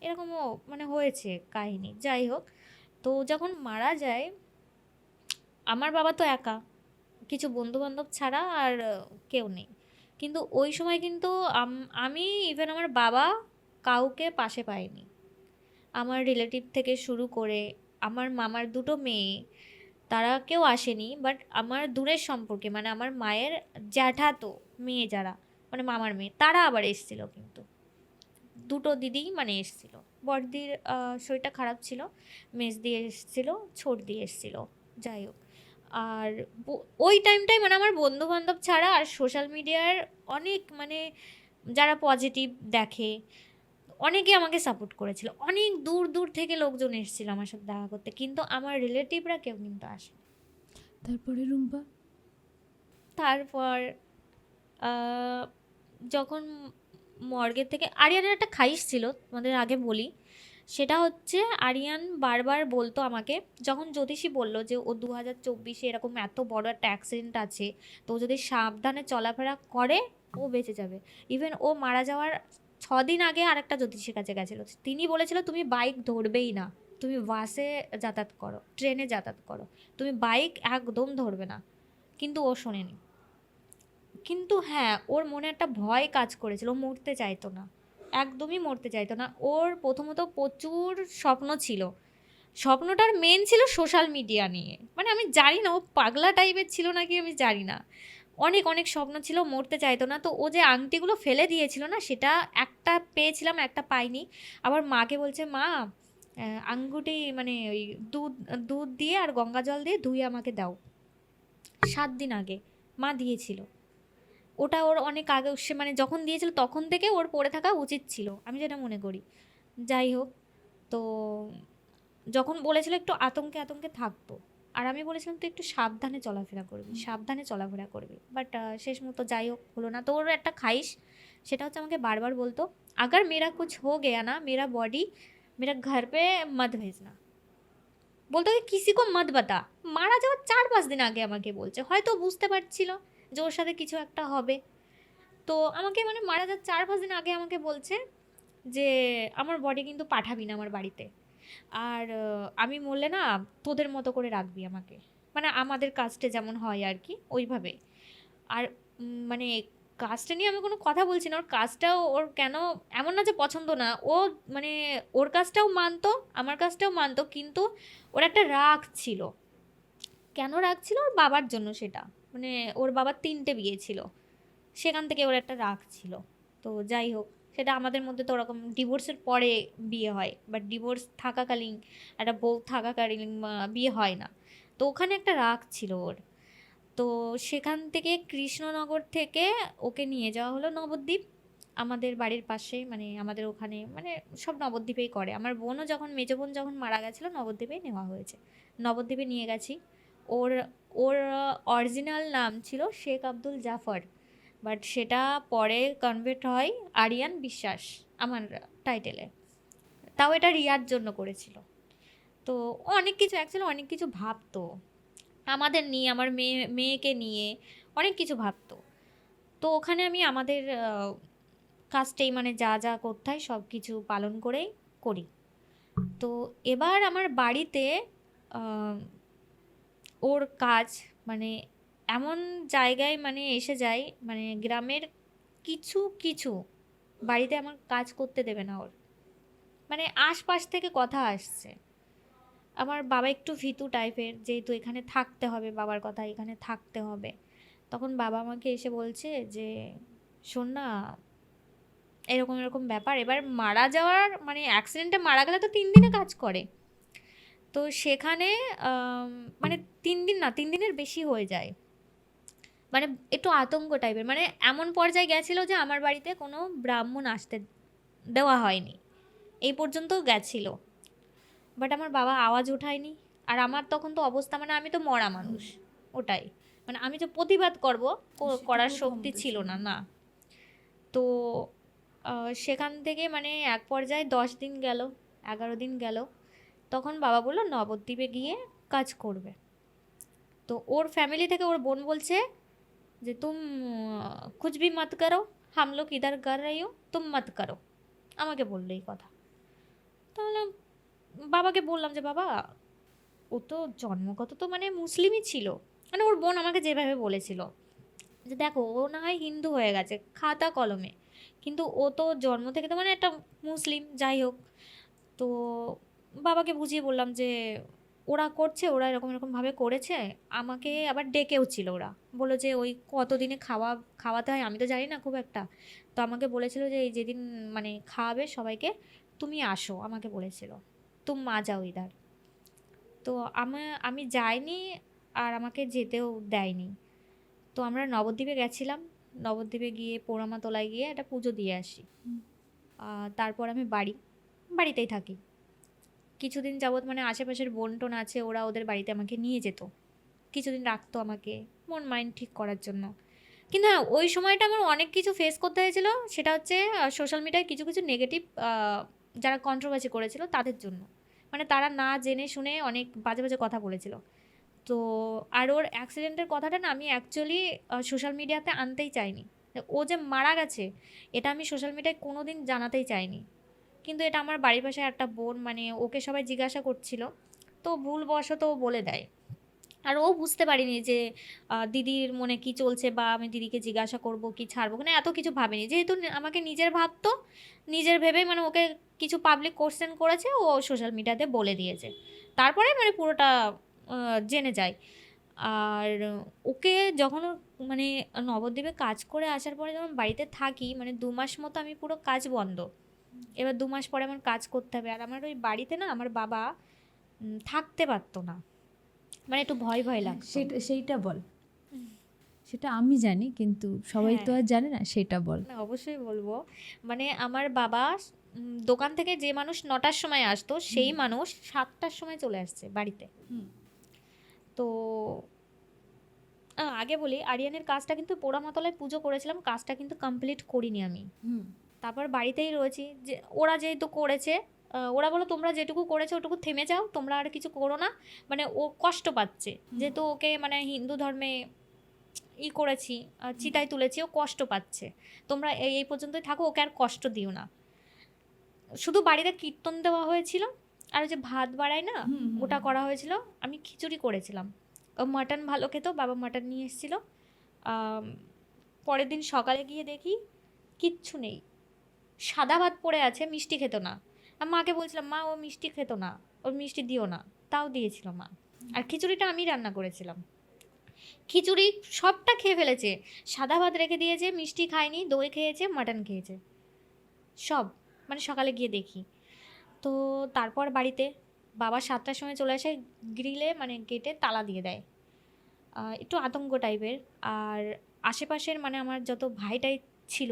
এরকমও মানে হয়েছে কাহিনী। যাই হোক, তো যখন মারা যায়, আমার বাবা তো একা, কিছু বন্ধু বান্ধব ছাড়া আর কেউ নেই। কিন্তু ওই সময় কিন্তু আমি ইভেন আমার বাবা কাউকে পাশে পাইনি। আমার রিলেটিভ থেকে শুরু করে আমার মামার দুটো মেয়ে, তারা কেউ আসেনি। বাট আমার দূরের সম্পর্কে মানে আমার মায়ের জ্যাঠাতো মেয়ে যারা, মানে মামার মেয়ে, তারা আবার এসেছিল। কিন্তু দুটো দিদি মানে এসেছিল। বড়দির শরীরটা খারাপ ছিল, মেজদি এসেছিল, ছোটদি এসেছিল। যাই হোক, আর ওই টাইমটাই মানে আমার বন্ধু বান্ধব ছাড়া আর সোশ্যাল মিডিয়ার অনেক মানে যারা পজিটিভ দেখে অনেকে আমাকে সাপোর্ট করেছিল। অনেক দূর দূর থেকে লোকজন এসেছিল আমার সাথে দেখা করতে, কিন্তু আমার রিলেটিভরা কেউ কিন্তু আসে। তারপরে রুম্পা তারপর আহ, যখন মর্গের থেকে আরিয়ানের একটা খাইশ ছিল, তোমাদের আগে বলি। সেটা হচ্ছে আরিয়ান বারবার বলতো আমাকে, যখন জ্যোতিষী বলল যে ও 2024-এ এরকম এত বড় একটা অ্যাক্সিডেন্ট আছে, তো ও যদি সাবধানে চলাফেরা করে ও বেঁচে যাবে। ইভেন ও মারা যাওয়ার 6 দিন আগে আরেকটা জ্যোতিষীর কাছে গেছিলো, তিনি বলেছিল তুমি বাইক ধরবেই না, তুমি বাসে যাতায়াত করো, ট্রেনে যাতায়াত করো, তুমি বাইক একদম ধরবে না। কিন্তু ও শোনেনি। কিন্তু হ্যাঁ, ওর মনে একটা ভয় কাজ করেছিল, ও মরতে চাইতো না, একদমই মরতে চাইতো না। ওর প্রথমত প্রচুর স্বপ্ন ছিল, স্বপ্নটার মেন ছিল সোশ্যাল মিডিয়া নিয়ে। মানে আমি জানি না ও পাগলা টাইপের ছিল নাকি, আমি জানি না। অনেক অনেক স্বপ্ন ছিল, মরতে চাইতো না। তো ও যে আংটিগুলো ফেলে দিয়েছিল না, সেটা একটা পেয়েছিলাম, একটা পাইনি। আবার মাকে বলছে মা আঙ্গুটি মানে ওই দুধ দুধ দিয়ে আর গঙ্গা জল দিয়ে ধুয়ে আমাকে দাও। 7 দিন আগে মা দিয়েছিল। ওটা ওর অনেক আগে, সে মানে যখন দিয়েছিল তখন থেকে ওর পড়ে থাকা উচিত ছিল, আমি যেটা মনে করি। যাই হোক, তো যখন বলেছিল একটু আতঙ্কে আতঙ্কে থাকতো, আর আমি বলেছিলাম তুই একটু সাবধানে চলাফেরা করবি, সাবধানে চলাফেরা করবি। বাট শেষ মতো যাই হোক হলো না। তো ওর একটা খাইশ, সেটা হচ্ছে আমাকে বারবার বলতো अगर मेरा कुछ हो गया ना, मेरा बॉडी मेरा घर पे मत भेजना। বলতো কি কিসি কো মত বাতা। মারা যাওয়ার 4-5 দিন আগে আমাকে বলছে, হয়তো বুঝতে পারছিল যে ওর সাথে কিছু একটা হবে। তো তো আমাকে মানে মারা যাওয়ার 4-5 দিন আগে আমাকে বলছে যে আমার বডি কিন্তু পাঠাবি না আমার বাড়িতে, আর আমি মরলে না তোদের মতো করে রাখবি আমাকে, মানে আমাদের কাস্টে যেমন হয় আর কি ওইভাবে। আর মানে কাস্টে নিয়ে আমি কোনো কথা বলছি না, ওর কাজটাও ওর কেন এমন না যে পছন্দ না, ও মানে ওর কাজটাও মানতো আমার কাজটাও মানতো, কিন্তু ওর একটা রাগ ছিল। কেন রাগ ছিল? ওর বাবার জন্য সেটা, মানে ওর বাবার 3টে বিয়ে ছিল, সেখান থেকে ওর একটা রাগ ছিল। তো যাই হোক, সেটা আমাদের মধ্যে তো ওরকম ডিভোর্সের পরে বিয়ে হয়, বাট ডিভোর্স থাকাকালীন একটা বউ থাকাকালীন বিয়ে হয় না। তো ওখানে একটা রাগ ছিল ওর। তো সেখান থেকে কৃষ্ণনগর থেকে ওকে নিয়ে যাওয়া হলো নবদ্বীপ, আমাদের বাড়ির পাশে, মানে আমাদের ওখানে মানে সব নবদ্বীপেই করে। আমার বোনও যখন, মেজো বোন যখন মারা গেছিলো নবদ্বীপেই নেওয়া হয়েছে, নবদ্বীপে নিয়ে গেছি। ওর ওর অরিজিনাল নাম ছিল শেখ আব্দুল জাফর, বাট সেটা পরে কনভার্ট হয় আরিয়ান বিশ্বাস আমার টাইটেলে। তাও এটা রিয়ার জন্য করেছিল। তো ও অনেক কিছু অ্যাকচুয়ালি অনেক কিছু ভাবতো আমাদের নিয়ে, আমার মেয়েকে নিয়ে অনেক কিছু ভাবতো। তো ওখানে আমি আমাদের কাজটাই মানে যা যা করতে হয় সব কিছু পালন করেই করি। তো এবার আমার বাড়িতে আহ, ওর কাজ মানে এমন জায়গায় মানে এসে যায়, মানে গ্রামের কিছু কিছু বাড়িতে আমার কাজ করতে দেবে না ওর, মানে আশপাশ থেকে কথা আসছে। আমার বাবা একটু ভীতু টাইপের, যেহেতু এখানে থাকতে হবে, বাবার কথা এখানে থাকতে হবে। তখন বাবা আমাকে এসে বলছে যে শোন না, এরকম এরকম ব্যাপার, এবার মারা যাওয়ার মানে অ্যাক্সিডেন্টে মারা গেলে তো 3 দিনে কাজ করে। তো সেখানে আম, মানে 3 দিন না, 3 দিনের বেশি হয়ে যায়, মানে একটু আতঙ্ক টাইপের, মানে এমন পর্যায়ে গেছিল যে আমার বাড়িতে কোনো ব্রাহ্মণ আসতে দেওয়া হয়নি, এই পর্যন্ত গেছিল। বাট আমার বাবা আওয়াজ ওঠায়নি। আর আমার তখন তো অবস্থা, মানে আমি তো মরা মানুষ, ওটাই, মানে আমি যে প্রতিবাদ করব করার শক্তি ছিল না, না। তো সেখান থেকে মানে এক পর্যায়ে 10 দিন গেল, 11 দিন গেল, তখন বাবা বললো নবদ্বীপে গিয়ে কাজ করবে। তো ওর ফ্যামিলি থেকে ওর বোন বলছে যে তুম কুছ ভি মত করো, হাম লোগ ইধার কর রহি হো, তুম মত করো। আমাকে বললো এই কথা। তাহলে বাবাকে বললাম যে বাবা, ও তো জন্মগত তো মানে মুসলিমই ছিল, মানে ওর বোন আমাকে যেভাবে বলেছিল যে দেখো ও না হয় হিন্দু হয়ে গেছে খাতা কলমে, কিন্তু ও তো জন্ম থেকে তো মানে একটা মুসলিম, যাই হোক। তো বাবাকে বুঝিয়ে বললাম যে ওরা করছে, ওরা এরকম এরকম ভাবে করেছে। আমাকে আবার ডেকেও ছিল ওরা, বললো যে ওই কতদিনে খাওয়াতে হয় আমি তো জানি না খুব একটা। তো আমাকে বলেছিল যে এই যেদিন মানে খাওয়াবে সবাইকে তুমি আসো, আমাকে বলেছিল তুমি মা যাও ইধার। তো আমি যাইনি, আর আমাকে যেতেও দেয়নি। তো আমরা নবদ্বীপে গেছিলাম, নবদ্বীপে গিয়ে পোড়ামাতলায় গিয়ে একটা পুজো দিয়ে আসি। তারপর আমি বাড়িতেই থাকি কিছুদিন যাবৎ, মানে আশেপাশের বোন টোন আছে, ওরা ওদের বাড়িতে আমাকে নিয়ে যেত, কিছুদিন রাখতো আমাকে মন মাইন্ড ঠিক করার জন্য। কিন্তু হ্যাঁ, ওই সময়টা আমার অনেক কিছু ফেস করতে হয়েছিল, সেটা হচ্ছে সোশ্যাল মিডিয়ায় কিছু কিছু নেগেটিভ যারা কন্ট্রোভার্সি করেছিল তাদের জন্য, মানে তারা না জেনে শুনে অনেক বাজে বাজে কথা বলেছিল। তো আর ওর অ্যাক্সিডেন্টের কথাটা না আমি অ্যাকচুয়ালি সোশ্যাল মিডিয়াতে আনতেই চাইনি, ও যে মারা গেছে এটা আমি সোশ্যাল মিডিয়ায় কোনো দিন জানাতেই চাইনি। কিন্তু এটা আমার বাড়ির পাশে একটা বোন, মানে ওকে সবাই জিজ্ঞাসা করছিল, তো ভুলবশত ও বলে দেয়। আর ও বুঝতে পারিনি যে দিদির মনে কি চলছে, বা আমি দিদিকে জিজ্ঞাসা করব কি ছাড়বো, মানে এত কিছু ভাবিনি, যেহেতু আমাকে নিজের ভাবতো, নিজের ভেবেই মানে ওকে কিছু পাবলিক কোশ্চেন করেছে, ও সোশ্যাল মিডিয়াতে বলে দিয়েছে। তারপরে মানে পুরোটা জেনে যায়। আর ওকে যখন মানে নবদ্বীপে কাজ করে আসার পরে যখন বাড়িতে থাকি, মানে 2 মাস মতো আমি পুরো কাজ বন্ধ। এবার 2 মাস পরে আমার কাজ করতে হবে, আর আমার ওই বাড়িতে না আমার বাবা থাকতে পারতো না, মানে একটু ভয় ভয় লাগতো। সেইটা বল, সেটা আমি জানি কিন্তু সবাই তো হ্যাঁ, আর জানে না, সেটা বল। না অবশ্যই বলবো। মানে আমার বাবা দোকান থেকে যে মানুষ 9টার সময় আসতো সেই মানুষ 7টার সময় চলে আসছে বাড়িতে। তো আগে বলি আরিয়ানের কাজটা কিন্তু পোড়ামাতলায় পুজো করেছিলাম, কাজটা কিন্তু কমপ্লিট করিনি আমি। তারপর বাড়িতেই রয়েছি, যে ওরা যেহেতু করেছে, ওরা বলো তোমরা যেটুকু করেছো ওটুকু থেমে যাও, তোমরা আর কিছু করো না। মানে ও কষ্ট পাচ্ছে, যেহেতু ওকে মানে হিন্দু ধর্মে করেছি, চিতায় তুলেছি, ও কষ্ট পাচ্ছে, তোমরা এই এই পর্যন্তই থাকো, ওকে আর কষ্ট দিও না। শুধু বাড়িতে কীর্তন দেওয়া হয়েছিল, আর ওই যে ভাত বাড়ায় না, ওটা করা হয়েছিল। আমি খিচুড়ি করেছিলাম। ও মাটন ভালো খেত, বাবা মাটন নিয়ে এসেছিলো। পরের দিন সকালে গিয়ে দেখি কিচ্ছু নেই, সাদা ভাত পড়ে আছে, মিষ্টি খেত না। আমি মাকে বলছিলাম, মা ও মিষ্টি খেত না, ওর মিষ্টি দিও না, তাও দিয়েছিল মা। আর খিচুড়িটা আমি রান্না করেছিলাম। খিচুড়ি সবটা খেয়ে ফেলেছে, সাদা ভাত রেখে দিয়েছে, মিষ্টি খায়নি, দই খেয়েছে, মাটন খেয়েছে, সব। মানে সকালে গিয়ে দেখি তো, তারপর বাড়িতে বাবা 7টার সময় চলে আসে, গ্রিলে মানে গেটে তালা দিয়ে দেয়। একটু আতঙ্ক টাইপের। আর আশেপাশের মানে আমার যত ভাইটাই ছিল,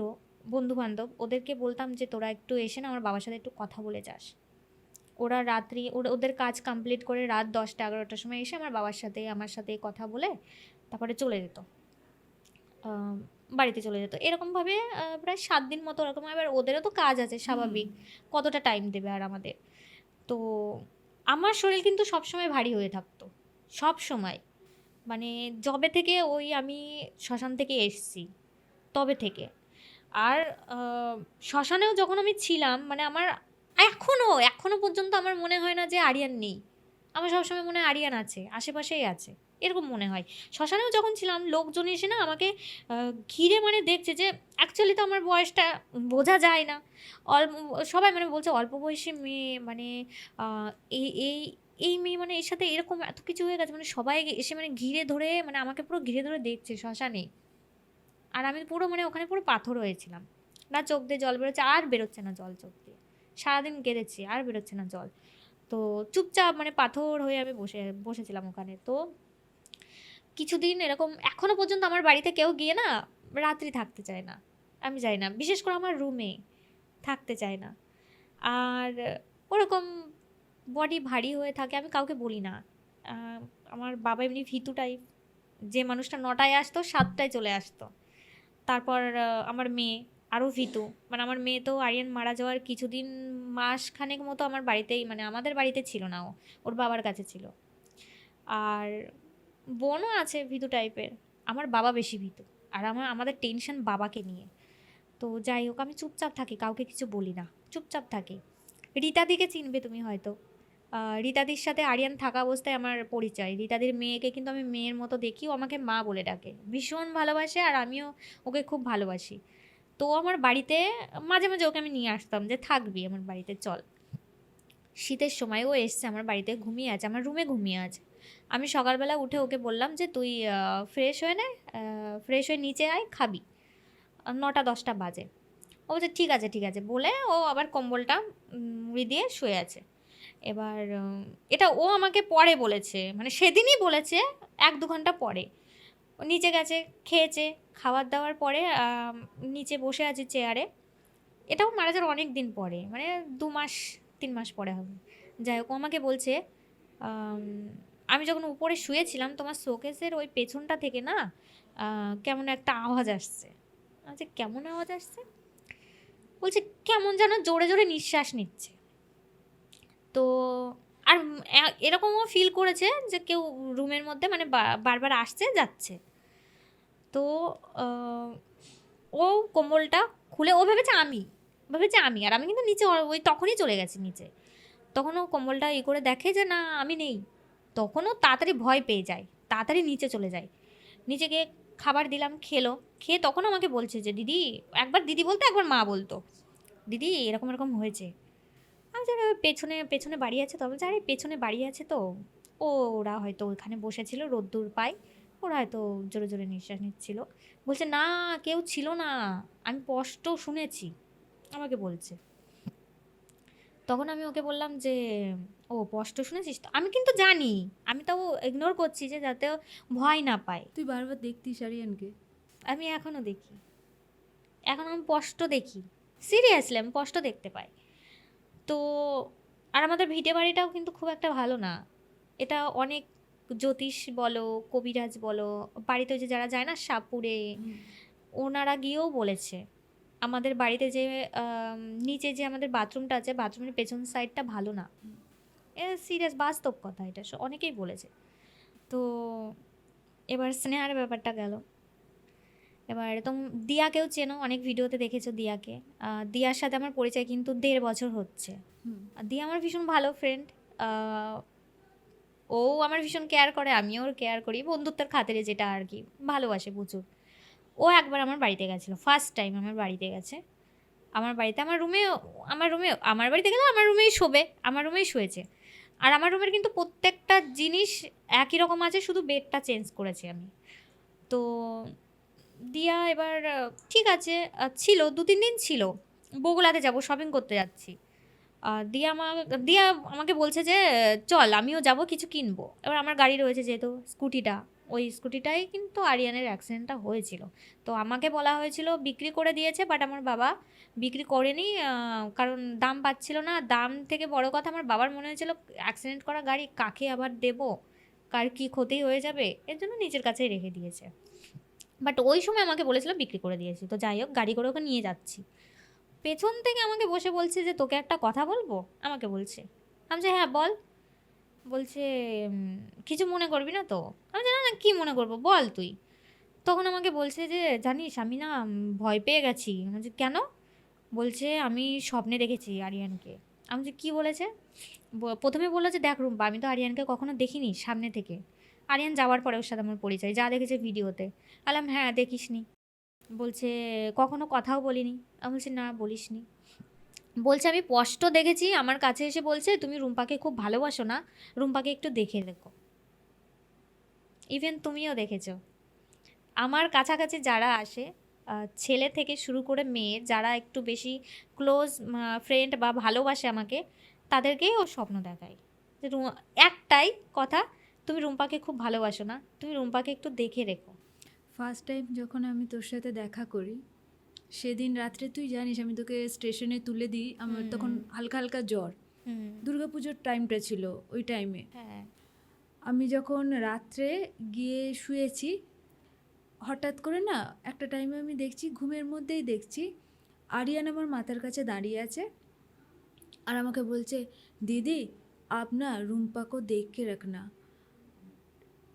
বন্ধু বান্ধব, ওদেরকে বলতাম যে তোরা একটু এসে না আমার বাবার সাথে একটু কথা বলে যাস। ওরা রাত্রি ওদের কাজ কমপ্লিট করে রাত 10টা 11টার সময় এসে আমার বাবার সাথে আমার সাথে কথা বলে তারপরে চলে যেত, আহ, বাড়িতে চলে যেত। এরকমভাবে প্রায় 7 দিন মতো ওরকম। এবার ওদেরও তো কাজ আছে স্বাভাবিক, কতটা টাইম দেবে আর আমাদের। তো আমার শরীর কিন্তু সবসময় ভারী হয়ে থাকতো, সব সময়। মানে যবে থেকে ওই আমি শ্মশান থেকে এসছি তবে থেকে। আর শ্মশানেও যখন আমি ছিলাম, মানে আমার এখনো পর্যন্ত আমার মনে হয় না যে আরিয়ান নেই। আমার সবসময় মনে হয় আরিয়ান আছে, আশেপাশেই আছে, এরকম মনে হয়। শ্মশানেও যখন ছিলাম লোকজন এসে না আমাকে ঘিরে মানে দেখছে যে, অ্যাকচুয়ালি তো আমার বয়সটা বোঝা যায় না। অল্প সবাই মানে বলছে অল্প বয়সী মেয়ে, মানে আহ, এই এই এই মেয়ে মানে এর সাথে এরকম এত কিছু হয়ে গেছে, মানে সবাই এসে মানে ঘিরে ধরে, মানে আমাকে পুরো ঘিরে ধরে দেখছে শ্মশানে। আর আমি পুরো মানে ওখানে পুরো পাথর হয়েছিলাম, না চোখ দিয়ে জল বেরোচ্ছে, আর বেরোচ্ছে না জল চোখ দিয়ে। সারাদিন কেঁদেছি, আর বেরোচ্ছে না জল। তো চুপচাপ মানে পাথর হয়ে আমি বসেছিলাম ওখানে। তো কিছুদিন এরকম, এখনো পর্যন্ত আমার বাড়িতে কেউ গিয়ে না রাত্রি থাকতে চায় না। আমি যাই না, বিশেষ করে আমার রুমে থাকতে চায় না। আর ওরকম বডি ভারী হয়ে থাকে, আমি কাউকে বলি না। আমার বাবা এমনি ভীতু টাইপ, যে মানুষটা 9টায় আসতো 7টায় চলে আসতো। তারপর আমার মেয়ে আরও ভীতু। মানে আমার মেয়ে তো আরিয়ান মারা যাওয়ার কিছুদিন, মাস খানেক মতো আমার বাড়িতেই, মানে আমাদের বাড়িতে ছিল না, ও ওর বাবার কাছে ছিল। আর বোনও আছে ভীতু টাইপের। আমার বাবা বেশি ভীতু। আর আমাদের টেনশন বাবাকে নিয়ে। তো যাই হোক, আমি চুপচাপ থাকি, কাউকে কিছু বলি না, চুপচাপ থাকি। রীতাদিকে চিনবে তুমি হয়তো। রীতাদির সাথে আরিয়ান থাকা অবস্থায় আমার পরিচয়। রীতাদির মেয়েকে কিন্তু আমি মেয়ের মতো দেখি, ও আমাকে মা বলে ডাকে, ভীষণ ভালোবাসে, আর আমিও ওকে খুব ভালোবাসি। তো আমার বাড়িতে মাঝে মাঝে ওকে আমি নিয়ে আসতাম যে থাকবি আমার বাড়িতে, চল। শীতের সময় ও এসছে আমার বাড়িতে, ঘুমিয়ে আছে, আমার রুমে ঘুমিয়ে আছে। আমি সকালবেলা উঠে ওকে বললাম যে তুই ফ্রেশ হয়ে নে, ফ্রেশ হয়ে নিচে আয়, খাবি। 9টা 10টা বাজে। ও বলছে ঠিক আছে ঠিক আছে বলে ও আবার কম্বলটা মুড়ি দিয়ে শুয়ে আছে। এবার এটা ও আমাকে পরে বলেছে, মানে সেদিনই বলেছে, 1-2 ঘন্টা পরে। ও নিচে গেছে, খেয়েছে, খাবার দাওয়ার পরে নিচে বসে আছে চেয়ারে। এটাও মারা যাওয়ার অনেক দিন পরে, মানে 2 মাস 3 মাস পরে হবে। যাই হোক, ও আমাকে বলছে আম, আমি যখন উপরে শুয়েছিলাম তোমার শোকেসের ওই পেছনটা থেকে না কেমন একটা আওয়াজ আসছে। আচ্ছা, কেমন আওয়াজ আসছে? বলছে কেমন যেন জোরে জোরে নিঃশ্বাস নিচ্ছে। তো আর এরকমও ফিল করেছে যে কেউ রুমের মধ্যে মানে বারবার আসছে যাচ্ছে। তো আহ, ও কোমলটা খুলে, ও ভেবেছে আমি, আর আমি কিন্তু নিচে ওই তখনই চলে গেছি নিচে। তখন ও কোমলটা করে দেখে যে না আমি নেই। তখনও তাড়াতাড়ি ভয় পেয়ে যায়, তাড়াতাড়ি নিচে চলে যায়। নিচে গিয়ে খাবার দিলাম, খেলো। খেয়ে তখন আমাকে বলছে যে দিদি, একবার দিদি বলতো একবার মা বলতো, দিদি এরকম এরকম হয়েছে। আমি জানি পেছনে পেছনে বাড়ি আছে, তবে আরে পেছনে বাড়ি আছে তো, ওরা হয়তো ওখানে বসেছিল, রোদ্দুর পায়, ওরা হয়তো জোরে জোরে নিঃশ্বাস নিচ্ছিল। বলছে না, কেউ ছিল না, আমি স্পষ্ট শুনেছি, আমাকে বলছে। তখন আমি ওকে বললাম যে ও স্পষ্ট শুনেছিস তো? আমি কিন্তু জানি, আমি তাও ইগনোর করছি যে যাতে ও ভয় না পায়। তুই বারবার দেখতিস আরিয়ানকে? আমি এখনও দেখি, এখন আমি স্পষ্ট দেখি, সিরিয়াসলি আমি স্পষ্ট দেখতে পাই। তো আর আমাদের ভিটে বাড়িটাও কিন্তু খুব একটা ভালো না। এটা অনেক জ্যোতিষ বলো, কবিরাজ বলো, বাড়িতে ওই যে যারা যায় না সাপুরে, ওনারা গিয়েও বলেছে আমাদের বাড়িতে যে নিচে যে আমাদের বাথরুমটা আছে, বাথরুমের পেছন সাইডটা ভালো না। এ সিরিয়াস বাস্তব কথা, এটা অনেকেই বলেছে। তো এবার স্নেহার ব্যাপারটা গেল। এবার দিয়াকেও চেনো, অনেক ভিডিওতে দেখেছো দিয়াকে। দিয়ার সাথে আমার পরিচয় কিন্তু 1.5 বছর হচ্ছে। আর দিয়া আমার ভীষণ ভালো ফ্রেন্ড। ও আমার ভীষণ কেয়ার করে, আমিও ওর কেয়ার করি, বন্ধুত্বের খাতিরে যেটা আর কি, ভালোবাসে প্রচুর। ও একবার আমার বাড়িতে গেছিলো, ফার্স্ট টাইম আমার বাড়িতে গেছে। আমার বাড়িতে আমার বাড়িতে গেলে আমার রুমেই শোবে, আমার রুমেই শুয়েছে। আর আমার রুমের কিন্তু প্রত্যেকটা জিনিস একই রকম আছে, শুধু বেডটা চেঞ্জ করেছি আমি। তো দিয়া এবার ঠিক আছে, ছিল 2-3 দিন ছিল। বগুড়াতে যাব, শপিং করতে যাচ্ছি। দিয়া আমাকে বলছে যে চল আমিও যাব, কিছু কিনবো। এবার আমার গাড়ি রয়েছে যেহেতু, স্কুটিটা, ওই স্কুটিটাই কিন্তু আরিয়ানের অ্যাক্সিডেন্টটা হয়েছিল। তো আমাকে বলা হয়েছিল বিক্রি করে দিয়েছে, বাট আমার বাবা বিক্রি করেনি, কারণ দাম পাচ্ছিল না। দাম থেকে বড় কথা, আমার বাবার মনে হয়েছিল অ্যাক্সিডেন্ট করা গাড়ি কাকে আবার দেবো, কার কী ক্ষতি হয়ে যাবে, এর জন্য নিজের কাছেই রেখে দিয়েছে। বাট ওই সময় আমাকে বলেছিল বিক্রি করে দিয়েছি। তো যাই হোক, গাড়ি করে ওকে নিয়ে যাচ্ছি। পেছন থেকে আমাকে বসে বলছে যে তোকে একটা কথা বলবো, আমাকে বলছে। আমি যে হ্যাঁ বল। বলছে কিছু মনে করবি না তো? আমি যে না না, কী মনে করবো, বল তুই। তখন আমাকে বলছে যে জানিস আমি না ভয় পেয়ে গেছি। আমি যে কেন? বলছে আমি স্বপ্নে দেখেছি আরিয়ানকে। আমি যে কী বলেছে? প্রথমে বললো যে দেখ রুম্পা, আমি তো আরিয়ানকে কখনো দেখিনি সামনে থেকে। আরিয়ান যাওয়ার পরে ওর সাথে আমার পরিচয়, যা দেখেছে ভিডিওতে। আলাম হ্যাঁ দেখিসনি। বলছে কখনো কথাও বলিনি। আমি বলছি না বলিসনি। বলছে আমি স্পষ্ট দেখেছি, আমার কাছে এসে বলছে তুমি রুম্পাকে খুব ভালোবাসো না, রুম্পাকে একটু দেখে দেখো। ইভেন তুমিও দেখেছো। আমার কাছাকাছি যারা আসে, ছেলে থেকে শুরু করে মেয়ে, যারা একটু বেশি ক্লোজ ফ্রেন্ড বা ভালোবাসে আমাকে, তাদেরকেই ও স্বপ্ন দেখায় যে একটাই কথা, তুমি রুম্পাকে খুব ভালোবাসো না, তুমি রুম্পাকে একটু দেখে রেখো। ফার্স্ট টাইম যখন আমি তোর সাথে দেখা করি, সেদিন রাত্রে তুই জানিস আমি তোকে স্টেশনে তুলে দিই, আমার তখন হালকা হালকা জ্বর। দুর্গাপুজোর টাইমটা ছিল ওই টাইমে। হ্যাঁ আমি যখন রাত্রে গিয়ে শুয়েছি, হঠাৎ করে না একটা টাইমে আমি দেখছি, ঘুমের মধ্যেই দেখছি আরিয়ান আমার মাথার কাছে দাঁড়িয়ে আছে আর আমাকে বলছে দিদি আপ না রুম্পা কো দেখ কে রাখনা।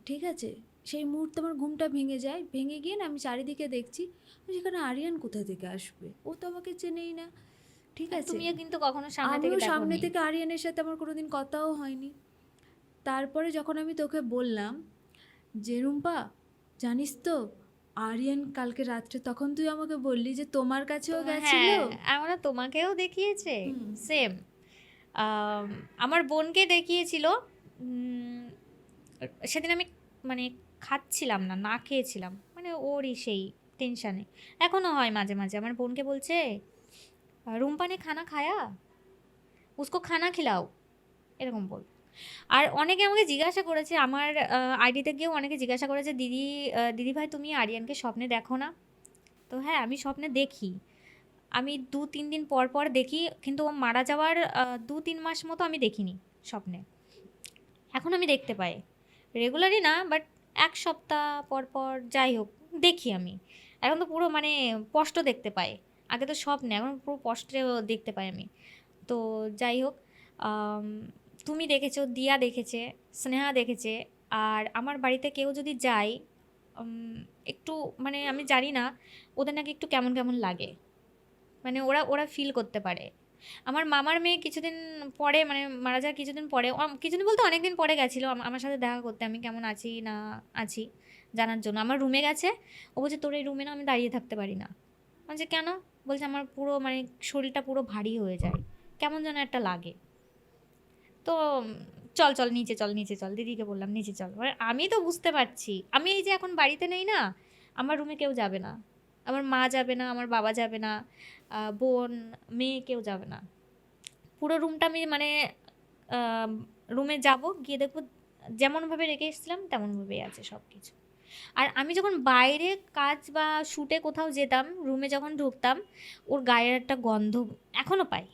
ঠিক আছে, সেই মুহূর্তে আমার ঘুমটা ভেঙে যায়। ভেঙে গিয়ে না আমি চারিদিকে দেখছি, সেখানে আরিয়ান কোথা থেকে আসবে, ও তো আমাকে চেনেই না। ঠিক আছে, তুমিও কিন্তু কখনো সামনে থেকে আমিও সামনে দেখোনি। থেকে আরিয়ানের সাথে আমার কোনোদিন কথাও হয়নি। তারপরে যখন আমি তোকে বললাম যে রুম্পা জানিস তো আরিয়ান কালকে রাত্রে, তখন তুই আমাকে বললি যে তোমার কাছেও গেছিল। হ্যাঁ, আমরা তোমাকেও দেখিয়েছে সেম। আমার বোনকে দেখিয়েছিল। উম, সেদিন আমি মানে খাচ্ছিলাম না, না খেয়েছিলাম, মানে ওরই সেই টেনশানে। এখনও হয় মাঝে মাঝে, আমার বোনকে বলছে রুম্পা ने खाना खाया, उसको खाना खिलाओ, এরকম বল। আর অনেকে আমাকে জিজ্ঞাসা করেছে, আমার আইডিতে গিয়েও অনেকে জিজ্ঞাসা করেছে দিদি ভাই তুমি আরিয়ানকে স্বপ্নে দেখো না? তো হ্যাঁ আমি স্বপ্নে দেখি। আমি 2-3 দিন পর পর দেখি, কিন্তু ও মারা যাওয়ার 2-3 মাস মতো আমি দেখিনি স্বপ্নে। এখন আমি দেখতে পাই, রেগুলারই না, বাট 1 সপ্তাহ পর পর যাই হোক দেখি আমি। এখন তো পুরো মানে স্পষ্ট দেখতে পাই। আগে তো স্বপ্নে, এখন পুরো স্পষ্ট দেখতে পাই আমি। তো যাই হোক, আম, তুমি দেখেছো, দিয়া দেখেছে, স্নেহা দেখেছে। আর আমার বাড়িতে কেউ যদি যায়, একটু মানে আমি জানি না, ওদের নাকি একটু কেমন কেমন লাগে, মানে ওরা ওরা ফিল করতে পারে। আমার মামার মেয়ে কিছুদিন পরে, মানে মারা যাওয়ার কিছুদিন পরে, কিছুদিন বলতে অনেক দিন পরে গেছিলো আমার সাথে দেখা করতে, আমি কেমন আছি না আছি জানার জন্য। আমার রুমে গেছে, ও বলছে তোর এই রুমে না আমি দাঁড়িয়ে থাকতে পারি না। বলছে কেন? বলছে আমার পুরো মানে শরীরটা পুরো ভারী হয়ে যায়, কেমন যেন একটা লাগে। তো চল চল নিচে চল, নিচে চল, দিদিকে বললাম নিচে চল। এবার আমি তো বুঝতে পারছি, আমি এই যে এখন বাড়িতে নেই না, আমার রুমে কেউ যাবে না, আমার মা যাবে না, আমার বাবা যাবে না, বোন, মেয়ে, কেউ যাবে না। পুরো রুমটা আমি মানে রুমে যাব, গিয়ে দেখবো যেমনভাবে রেখে এসেছিলাম তেমনভাবেই আছে সব কিছু। আর আমি যখন বাইরে কাজ বা শ্যুটে কোথাও যেতাম, রুমে যখন ঢুকতাম, ওর গায়ের একটা গন্ধ এখনও পাই,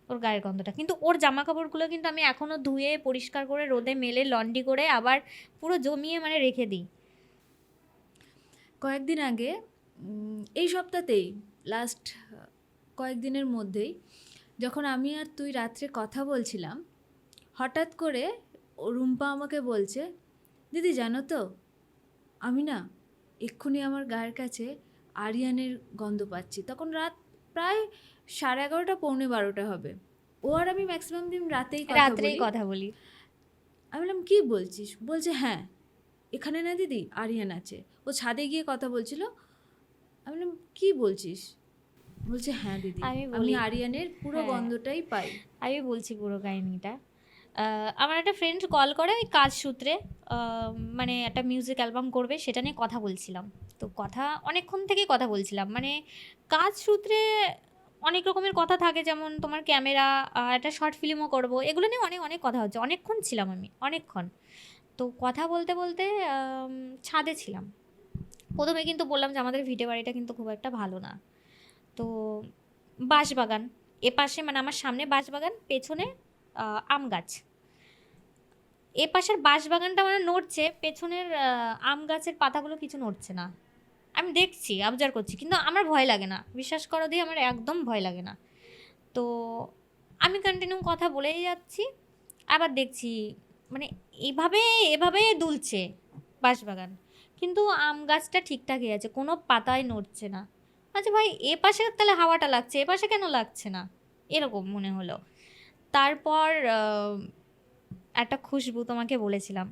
ওর গায়ের গন্ধটা। কিন্তু ওর জামা কাপড়গুলো কিন্তু আমি এখনও ধুয়ে পরিষ্কার করে রোদে মেলে লন্ড্রি করে আবার পুরো জমিয়ে মানে রেখে দিই। কয়েকদিন আগে এই সপ্তাহতেই, লাস্ট কয়েকদিনের মধ্যেই, যখন আমি আর তুই রাত্রে কথা বলছিলাম, হঠাৎ করে রুম্পা আমাকে বলছে দিদি জানো তো আমি না এক্ষুনি আমার গায়ের কাছে আরিয়ানের গন্ধ পাচ্ছি। তখন রাত প্রায় 11:30 11:45 হবে। ও আর আমি ম্যাক্সিমাম দিন রাতেই কথা রাত্রেই বলি। কথা বলি। আমি বললাম কী বলছিস? বলছে হ্যাঁ এখানে না দিদি আরিয়ান আছে। ও ছাদে গিয়ে কথা বলছিল। আমি বললাম কী বলছিস? বলছে হ্যাঁ দিদি আমি আমি বলি, আরিয়ানের পুরো হ্যাঁ, গন্ধটাই পাই। আমি বলছি পুরো কাহিনীটা। আমার একটা ফ্রেন্ড কল করে ওই কাজ সূত্রে, মানে একটা মিউজিক অ্যালবাম করবে সেটা নিয়ে কথা বলছিলাম। তো কথা অনেকক্ষণ থেকেই কথা বলছিলাম, মানে কাজ সূত্রে অনেক রকমের কথা থাকে, যেমন তোমার ক্যামেরা, একটা শর্ট ফিল্মও করব, এগুলো নিয়ে অনেক অনেক কথা হচ্ছে। অনেকক্ষণ ছিলাম আমি, অনেকক্ষণ। তো কথা বলতে বলতে ছাদে ছিলাম। প্রথমে কিন্তু বললাম যে আমাদের ভিটে বাড়িটা কিন্তু খুব একটা ভালো না। তো বাঁশবাগান, এপাশে মানে আমার সামনে বাঁশবাগান, পেছনে আম গাছ। এ পাশের বাঁশবাগানটা মানে নড়ছে, পেছনের আম গাছের পাতাগুলো কিছু নড়ছে না। আমি দেখছি, অবজার্ভ করছি, কিন্তু আমার ভয় লাগে না, বিশ্বাস করো দিয়ে, আমার একদম ভয় লাগে না। তো আমি কন্টিনিউ কথা বলেই যাচ্ছি, আবার দেখছি মানে এইভাবে এভাবে দুলছে বাঁশবাগান, কিন্তু আম গাছটা ঠিকঠাকই আছে, কোনো পাতাই নড়ছে না। আচ্ছা ভাই, এ পাশে তাহলে হাওয়াটা লাগছে, এ পাশে কেন লাগছে না, এরকম মনে হলো। তারপর একটা খুশবু তোমাকে বলেছিলাম,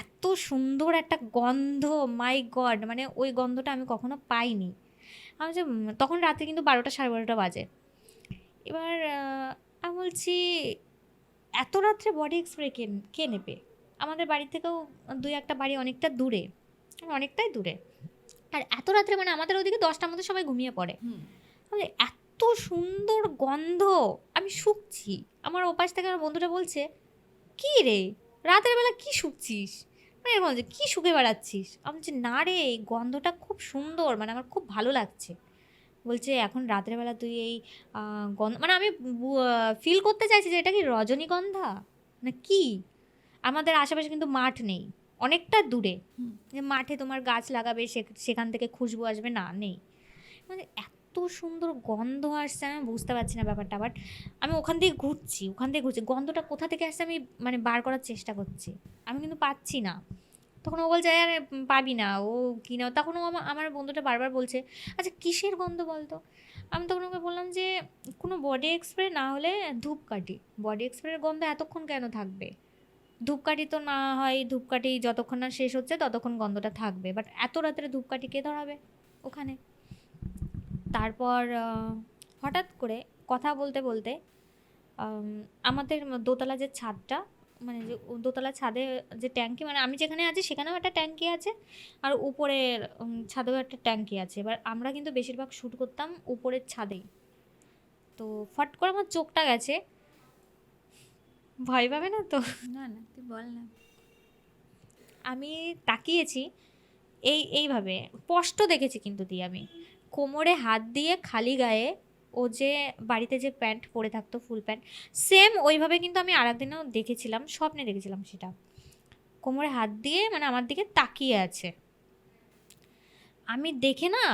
এত সুন্দর একটা গন্ধ, মাই গড, মানে ওই গন্ধটা আমি কখনো পাইনি। আমি যে তখন রাতে কিন্তু 12টা 12:30 বাজে। এবার আমি বলছি এত রাত্রে বডি স্প্রে কে কে নেবে? আমাদের বাড়ি থেকেও দুই একটা বাড়ি অনেকটা দূরে, অনেকটাই দূরে। আর এত রাত্রে মানে আমাদের ওদিকে 10টার মধ্যে সবাই ঘুমিয়ে পড়ে। আমি এত সুন্দর গন্ধ, আমি শুকছি। আমার ওপাশ থেকে আমার বন্ধুটা বলছে, কী রে, রাতের বেলা কী শুকছিস? মানে এরকম যে কী শুকে বেড়াচ্ছিস? আমি বলছি না রে, এই গন্ধটা খুব সুন্দর, মানে আমার খুব ভালো লাগছে। বলছে এখন রাতের বেলা তুই এই গন্ধ, মানে আমি ফিল করতে চাইছি যে এটা কি রজনীগন্ধা না কি। আমাদের আশেপাশে কিন্তু মাঠ নেই, অনেকটা দূরে, যে মাঠে তোমার গাছ লাগাবে সেখান থেকে খুশবু আসবে, না, নেই। মানে এত সুন্দর গন্ধ আসছে, আমি বুঝতে পারছি না ব্যাপারটা। বাট আমি ওখান থেকে ঘুরছি, গন্ধটা কোথা থেকে আসছে আমি মানে বার করার চেষ্টা করছি, আমি কিন্তু পাচ্ছি না। তখন ও বলছে আরে পাবি না, ও কি না, তখন ও আমার বন্ধুটা বারবার বলছে আচ্ছা কিসের গন্ধ বলতো। আমি তখন ওকে বললাম যে কোনো বডি স্প্রে না হলে ধূপকাঠি, বডি স্প্রের গন্ধ এতক্ষণ কেন থাকবে? ধূপকাঠি তো না হয়, ধূপকাঠি যতক্ষণ না শেষ হচ্ছে ততক্ষণ গন্ধটা থাকবে, বাট এত রাত্রে ধূপকাঠি কে ধরাবে ওখানে? তারপর হঠাৎ করে কথা বলতে বলতে আমাদের দোতলা যে ছাদটা, মানে যে দোতলা ছাদে যে ট্যাঙ্কি, মানে আমি যেখানে আছি সেখানেও একটা ট্যাঙ্কি আছে, আর উপরের ছাদেও একটা ট্যাঙ্কি আছে। এবার আমরা কিন্তু বেশিরভাগ শ্যুট করতাম উপরের ছাদেই। তো ফট করে আমার চোখটা গেছে, ভয় পাবে না তো? না না তুই বল না। আমি তাকিয়েছি, এইভাবে স্পষ্ট দেখেছি কিন্তু দিয়ে আমি কোমরে হাত দিয়ে খালি গায়ে, ও যে বাড়িতে যে প্যান্ট পরে থাকতো ফুল প্যান্ট, সেম ওইভাবে কিন্তু আমি আরেকদিনও দেখেছিলাম, স্বপ্নে দেখেছিলাম সেটা, কোমরে হাত দিয়ে মানে আমার দিকে তাকিয়ে আছে। আমি দেখে না,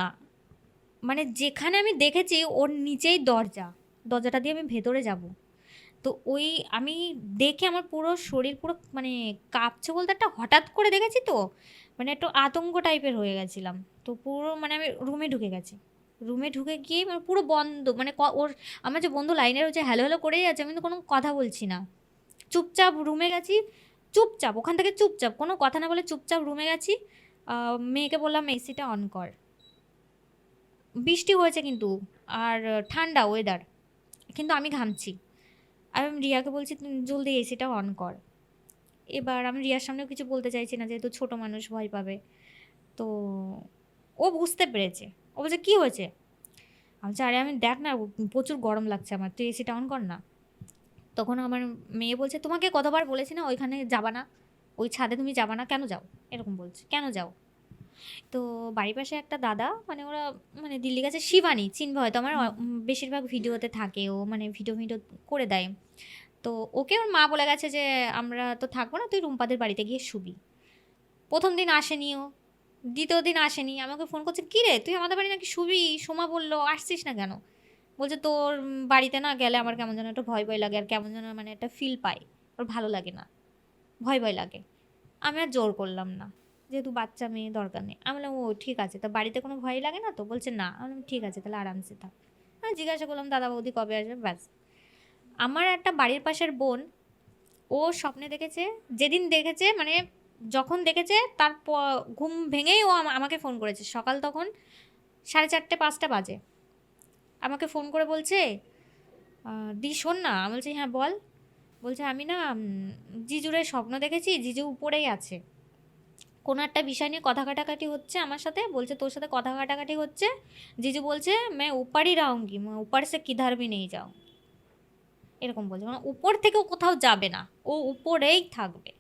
মানে যেখানে আমি দেখেছি ওর নিচেই দরজাটা দিয়ে আমি ভেতরে যাব। তো ওই আমি দেখে আমার পুরো শরীর পুরো মানে কাঁপছে, বলতে একটা হঠাৎ করে দেখেছি তো, মানে একটু আতঙ্ক টাইপের হয়ে গেছিলাম। তো পুরো মানে আমি রুমে ঢুকে গেছি, রুমে ঢুকে গিয়ে মানে পুরো বন্ধ, মানে ওর আমার যে বন্ধু লাইনের হচ্ছে হ্যালো হ্যালো করেই আছে, আমি তো কোনো কথা বলছি না, চুপচাপ রুমে গেছি, চুপচাপ ওখান থেকে চুপচাপ কোনো কথা না বলে চুপচাপ রুমে গেছি। মেয়েকে বললাম এসিটা অন কর। বৃষ্টি হয়েছে কিন্তু, আর ঠান্ডা ওয়েদার, কিন্তু আমি ঘামছি। আর আমি রিয়াকে বলছি তুমি জলদি এসিটা অন কর। এবার আমি রিয়ার সামনেও কিছু বলতে চাইছি না, যেহেতু ছোট মানুষ ভয় পাবে। তো ও বুঝতে পেরেছে, ও বলছে কী হয়েছে? আমি বলছি আরে আমি দেখ না, প্রচুর গরম লাগছে আমার, তুই এসিটা অন কর না। তখন আমার মেয়ে বলছে তোমাকে কতবার বলেছি না ওইখানে যাবা না, ওই ছাদে তুমি যাবা না, কেন যাও? এরকম বলছে, কেন যাও? তো বাড়ির পাশে একটা দাদা, মানে ওরা মানে দিল্লি গেছে, শিবানী চিনবে হয়তো, আমার বেশিরভাগ ভিডিওতে থাকে ও, মানে ভিডিও ভিডিও করে দেয়। তো ওকে ওর মা বলে গেছে যে আমরা তো থাকবো না, তুই রুম্পাদের বাড়িতে গিয়ে শুবি। প্রথম দিন আসেনি ও, দ্বিতীয় দিন আসেনি, আমাকে ফোন করছে কী রে তুই আমাদের বাড়ি নাকি শুবি, সোমা বললো আসছিস না কেন? বলছে তোর বাড়িতে না গেলে আমার কেমন যেন একটা ভয় ভয় লাগে, আর কেমন যেন মানে একটা ফিল পাই, ওর ভালো লাগে না, ভয় ভয় লাগে। আমি আর জোর করলাম না, যেহেতু বাচ্চা মেয়ে দরকার নেই। আমি বললাম, ও ঠিক আছে, তা বাড়িতে কোনো ভয় লাগে না তো? বলছে না। আমি বললাম ঠিক আছে, তাহলে আরামসে থাক। আমি জিজ্ঞাসা করলাম দাদা বৌদি কবে আসবে, ব্যাস। আমার একটা বাড়ির পাশের বোন, ও স্বপ্নে দেখেছে, যেদিন দেখেছে মানে যখন দেখেছে তারপর ঘুম ভেঙেই ও আমাকে ফোন করেছে। সকাল তখন 4:30-5টা বাজে, আমাকে ফোন করে বলছে, দি শোন না। আমি বলছি হ্যাঁ বল। বলছে আমি না জিজুরের স্বপ্ন দেখেছি, জিজু উপরেই আছে, কোনো একটা বিষয় নিয়ে কথা কাটাকাটি হচ্ছে আমার সাথে। বলছে তোর সাথে কথা কাটাকাটি হচ্ছে, জিজু বলছে मैं ऊपर ही रहूंगी, मैं ऊपर से किधर भी नहीं जाऊँ। এরকম বলছে, মানে উপর থেকে ও কোথাও যাবে না, ও উপরেই থাকবে।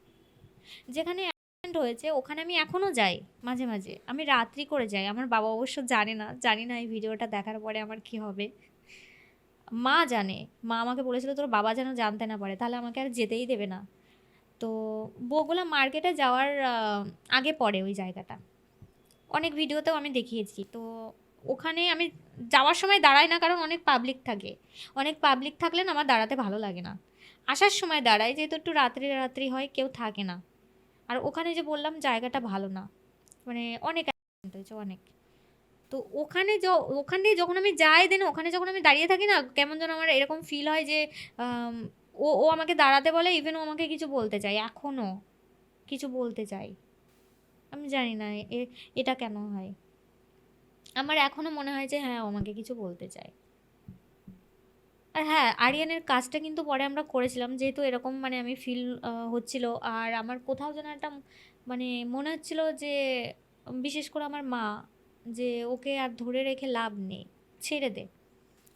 যেখানে অ্যাক্সিডেন্ট হয়েছে ওখানে আমি এখনও যাই মাঝে মাঝে, আমি রাত্রি করে যাই। আমার বাবা অবশ্য জানি না এই ভিডিওটা দেখার পরে আমার কি হবে। মা জানে, মা আমাকে বলেছিল তোর বাবা যেন জানতে না পারে, তাহলে আমাকে আর যেতেই দেবে না। তো বগুলা মার্কেটে যাওয়ার আগে পড়ে ওই জায়গাটা, অনেক ভিডিওতেও আমি দেখিয়েছি। তো ওখানে আমি যাওয়ার সময় দাঁড়াই না, কারণ অনেক পাবলিক থাকে। অনেক পাবলিক থাকলে না আমার দাঁড়াতে ভালো লাগে না। আসার সময় দাঁড়াই, যেহেতু একটু রাত্রি রাত্রি হয়, কেউ থাকে না। আর ওখানে যে বললাম জায়গাটা ভালো না, মানে অনেক অ্যাক্সিডেন্ট হয়েছে, অনেক। তো ওখানে যখন আমি যাই, দেন ওখানে যখন আমি দাঁড়িয়ে থাকি না, কেমন যেন আমার এরকম ফিল হয় যে আম, ও ও আমাকে দাঁড়াতে বলে, ইভেন ও আমাকে কিছু বলতে চায়, এখনও কিছু বলতে চাই। আমি জানি না এটা কেন হয়। আমার এখনও মনে হয় যে হ্যাঁ ও আমাকে কিছু বলতে চায়। আর হ্যাঁ, আরিয়ানের কাজটা কিন্তু পরে আমরা করেছিলাম, যেহেতু এরকম মানে আমি ফিল হচ্ছিল। আর আমার কোথাও যেন একটা মানে মনে হচ্ছিল যে বিশেষ করে আমার মা, যে ওকে আর ধরে রেখে লাভ নেই, ছেড়ে দে।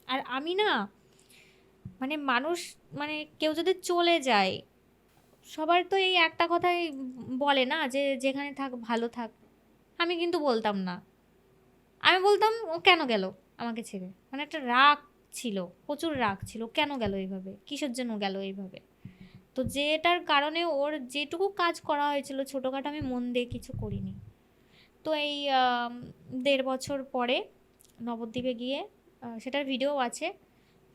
আর আমি না মানে মানুষ, মানে কেউ যদি চলে যায়, সবার তো এই একটা কথাই বলে না যে যেখানে থাক ভালো থাক। আমি কিন্তু বলতাম না। আমি বলতাম ও কেন গেল আমাকে ছেড়ে, মানে একটা রাগ ছিল, প্রচুর রাগ ছিল, কেন গেল এইভাবে, কিসের জন্য গেল এইভাবে। তো যেটার কারণে ওর যেটুকু কাজ করা হয়েছিল ছোটোখাটো, আমি মন দিয়ে কিছু করিনি। তো এই 1.5 বছর পরে নবদ্বীপে গিয়ে, সেটার ভিডিও আছে,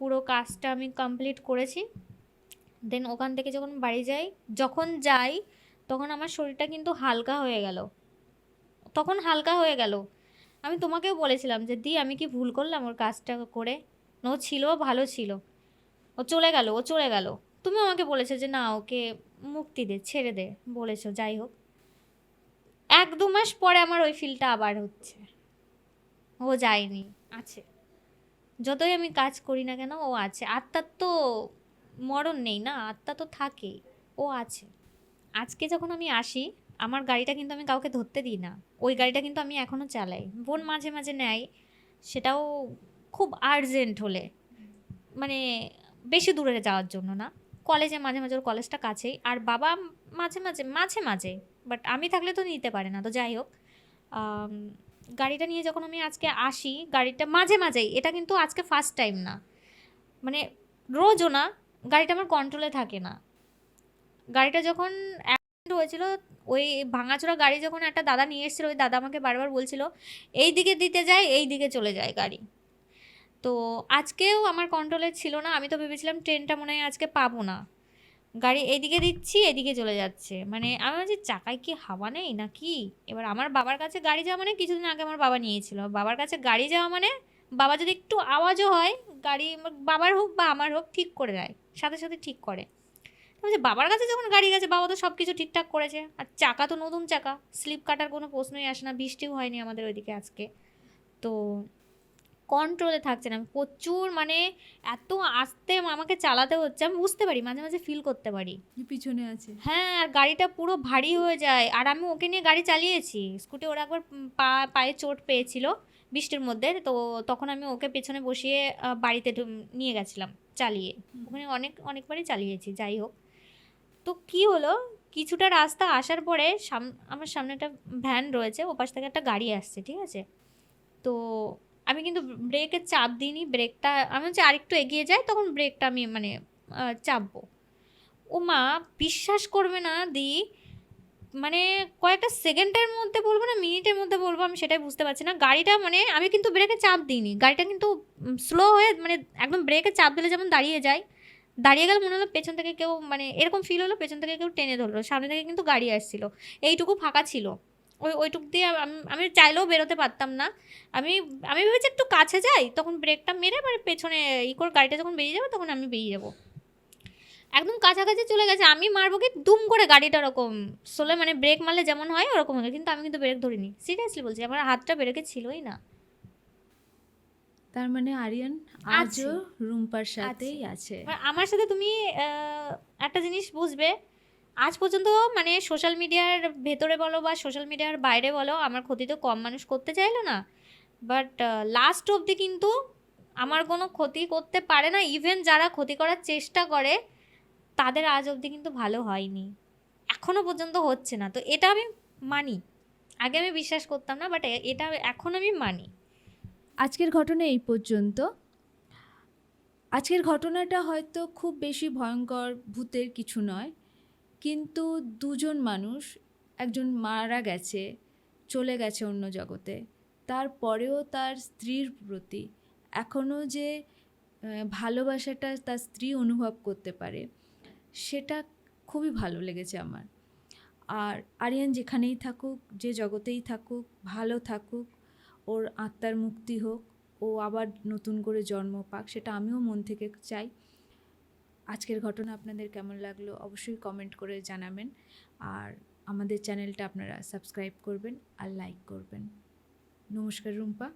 পুরো কাজটা আমি কমপ্লিট করেছি। দেন ওখান থেকে যখন যাই তখন আমার শরীরটা কিন্তু হালকা হয়ে গেল, তখন হালকা হয়ে গেল। আমি তোমাকেও বলেছিলাম যে দি আমি কি ভুল করলাম ওর কাজটা করে? ও ছিল, ভালো ছিল, ও চলে গেল। তুমি আমাকে বলেছো যে না ওকে মুক্তি দে, ছেড়ে দে, বলেছো। যাই হোক, 1-2 মাস পরে আমার ওই ফিলটা আবার হচ্ছে, ও যায়নি, আছে। যতই আমি কাজ করি না কেন ও আছে। আত্মার তো মরণ নেই না, আত্মা তো থাকেই, ও আছে। আজকে যখন আমি আসি, আমার গাড়িটা কিন্তু আমি কাউকে ধরতে দিই না। ওই গাড়িটা কিন্তু আমি এখনও চালাই, বোন মাঝে মাঝে নেয়, সেটাও খুব আর্জেন্ট হলে, মানে বেশি দূরে যাওয়ার জন্য না, কলেজে মাঝে মাঝে, ওর কলেজটা কাছেই। আর বাবা মাঝে মাঝে, বাট আমি থাকলে তো নিতে পারে না। তো যাই হোক, আম, গাড়িটা নিয়ে যখন আমি আজকে আসি, গাড়িটা মাঝে মাঝেই, এটা কিন্তু আজকে ফার্স্ট টাইম না, মানে রোজও না, গাড়িটা আমার কন্ট্রোলে থাকে না। গাড়িটা যখন অ্যাক্সিডেন্ট হয়েছিল, ওই ভাঙাচোরা গাড়ি যখন একটা দাদা নিয়ে এসেছিল, ওই দাদা আমাকে বারবার বলছিল এই দিকে দিতে যায়, এই দিকে চলে যায় গাড়ি। তো আজকেও আমার কন্ট্রোলে ছিল না, আমি তো ভেবেছিলাম ট্রেনটা মনে হয় আজকে পাবো না। গাড়ি এইদিকে দিচ্ছি, এদিকে চলে যাচ্ছে, মানে আমি ভাবছি চাকায় কি হাওয়া নেই না কি। এবার আমার বাবার কাছে গাড়ি যাওয়া মানে, কিছুদিন আগে আমার বাবা নিয়েছিল, বাবার কাছে গাড়ি যাওয়া মানে বাবা যদি একটু আওয়াজও হয়, গাড়ি বাবার হোক বা আমার হোক ঠিক করে দেয়, সাথে সাথে ঠিক করে। বলছি বাবার কাছে যখন গাড়ি গেছে, বাবা তো সব কিছু ঠিকঠাক করেছে। আর চাকা তো নতুন চাকা, স্লিপ কাটার কোনো প্রশ্নই আসে না, বৃষ্টিও হয়নি আমাদের ওইদিকে আজকে। তো কন্ট্রোলে থাকছে না, আমি প্রচুর মানে এত আস্তে আমাকে চালাতে হচ্ছে, আমি বুঝতে পারি, মাঝে মাঝে ফিল করতে পারি। যে পিছনে আছে। হ্যাঁ, আর গাড়িটা পুরো ভারী হয়ে যায়। আর আমি ওকে নিয়ে গাড়ি চালিয়েছি, স্কুটি, ওরা একবার পায়ে চোট পেয়েছিল বৃষ্টির মধ্যে, তো তখন আমি ওকে পেছনে বসিয়ে বাড়িতে নিয়ে গেছিলাম চালিয়ে। ওখানে অনেকবারই চালিয়েছি। যাই হোক, তো কি হলো, কিছুটা রাস্তা আসার পরে আমার সামনে একটা ভ্যান রয়েছে, ও পাশ থেকে একটা গাড়ি আসছে, ঠিক আছে। তো আমি কিন্তু ব্রেকের চাপ দিইনি, ব্রেকটা আমি হচ্ছে আরেকটু এগিয়ে যাই, তখন ব্রেকটা আমি মানে চাপবো। ও মা, বিশ্বাস করবে না দি, মানে কয়েকটা সেকেন্ডের মধ্যে বলবো না মিনিটের মধ্যে বলবো, আমি সেটাই বুঝতে পারছি না। গাড়িটা মানে আমি কিন্তু ব্রেকে চাপ দিইনি, গাড়িটা কিন্তু স্লো হয়ে, মানে একদম ব্রেকে চাপ দিলে যেমন দাঁড়িয়ে যায়, দাঁড়িয়ে গেল, মনে হলো পেছন থেকে কেউ, মানে এরকম ফিল হলো পেছন থেকে কেউ টেনে ধরলো, সামনে থেকে কিন্তু গাড়ি আসছিল, এইটুকু ফাঁকা ছিল। ওইটুক দিয়ে আমি চাইলেও বেরোতে পারতাম না। আমি আমি ভেবেছি একটু কাছে যাই, তখন ব্রেকটা মেরে মানে পেছনে করে গাড়িটা যখন বেরিয়ে যাবে তখন আমি বেরিয়ে যাবো। একদম কাছাকাছি চলে গেছে, আমি মারবো কি দুম করে গাড়িটা ওরকম সোলে মানে ব্রেক মারলে যেমন হয় ওরকম হয়ে গেছে, কিন্তু আমি কিন্তু ব্রেক ধরিনি, সিরিয়াসলি বলছি, আমার হাতটা ব্রেকে ছিলই না। তার মানে আরিয়ান আছে আজও রুম্পার আছে সাথেই আছে। এবার আমার সাথে তুমি একটা জিনিস বুঝবে, আজ পর্যন্ত মানে সোশ্যাল মিডিয়ার ভেতরে বলো বা সোশ্যাল মিডিয়ার বাইরে বলো আমার ক্ষতি তো কম মানুষ করতে চাইলো না, বাট লাস্ট অবধি কিন্তু আমার কোনো ক্ষতি করতে পারে না। ইভেন যারা ক্ষতি করার চেষ্টা করে তাদের আজ অবধি কিন্তু ভালো হয়নি, এখনো পর্যন্ত হচ্ছে না। তো এটা আমি মানি, আগে আমি বিশ্বাস করতাম না, বাট এটা এখন আমি মানি। আজকের ঘটনা এই পর্যন্ত। আজকের ঘটনাটা হয়তো খুব বেশি ভয়ঙ্কর ভূতের কিছু নয়, কিন্তু দুজন মানুষ, একজন মারা গেছে, চলে গেছে অন্য জগতে, তারপরেও তার স্ত্রীর প্রতি এখনও যে ভালোবাসাটা তার স্ত্রী অনুভব করতে পারে, সেটা খুবই ভালো লেগেছে আমার। আর আরিয়ান যেখানেই থাকুক, যে জগতেই থাকুক, ভালো থাকুক, ওর আত্মার মুক্তি হোক, ও আবার নতুন করে জন্ম পাক, সেটা আমিও মন থেকে চাই। আজকের ঘটনা আপনাদের কেমন লাগলো অবশ্যই কমেন্ট করে জানাবেন, আর আমাদের চ্যানেলটা আপনারা সাবস্ক্রাইব করবেন আর লাইক করবেন। নমস্কার রুম্পা।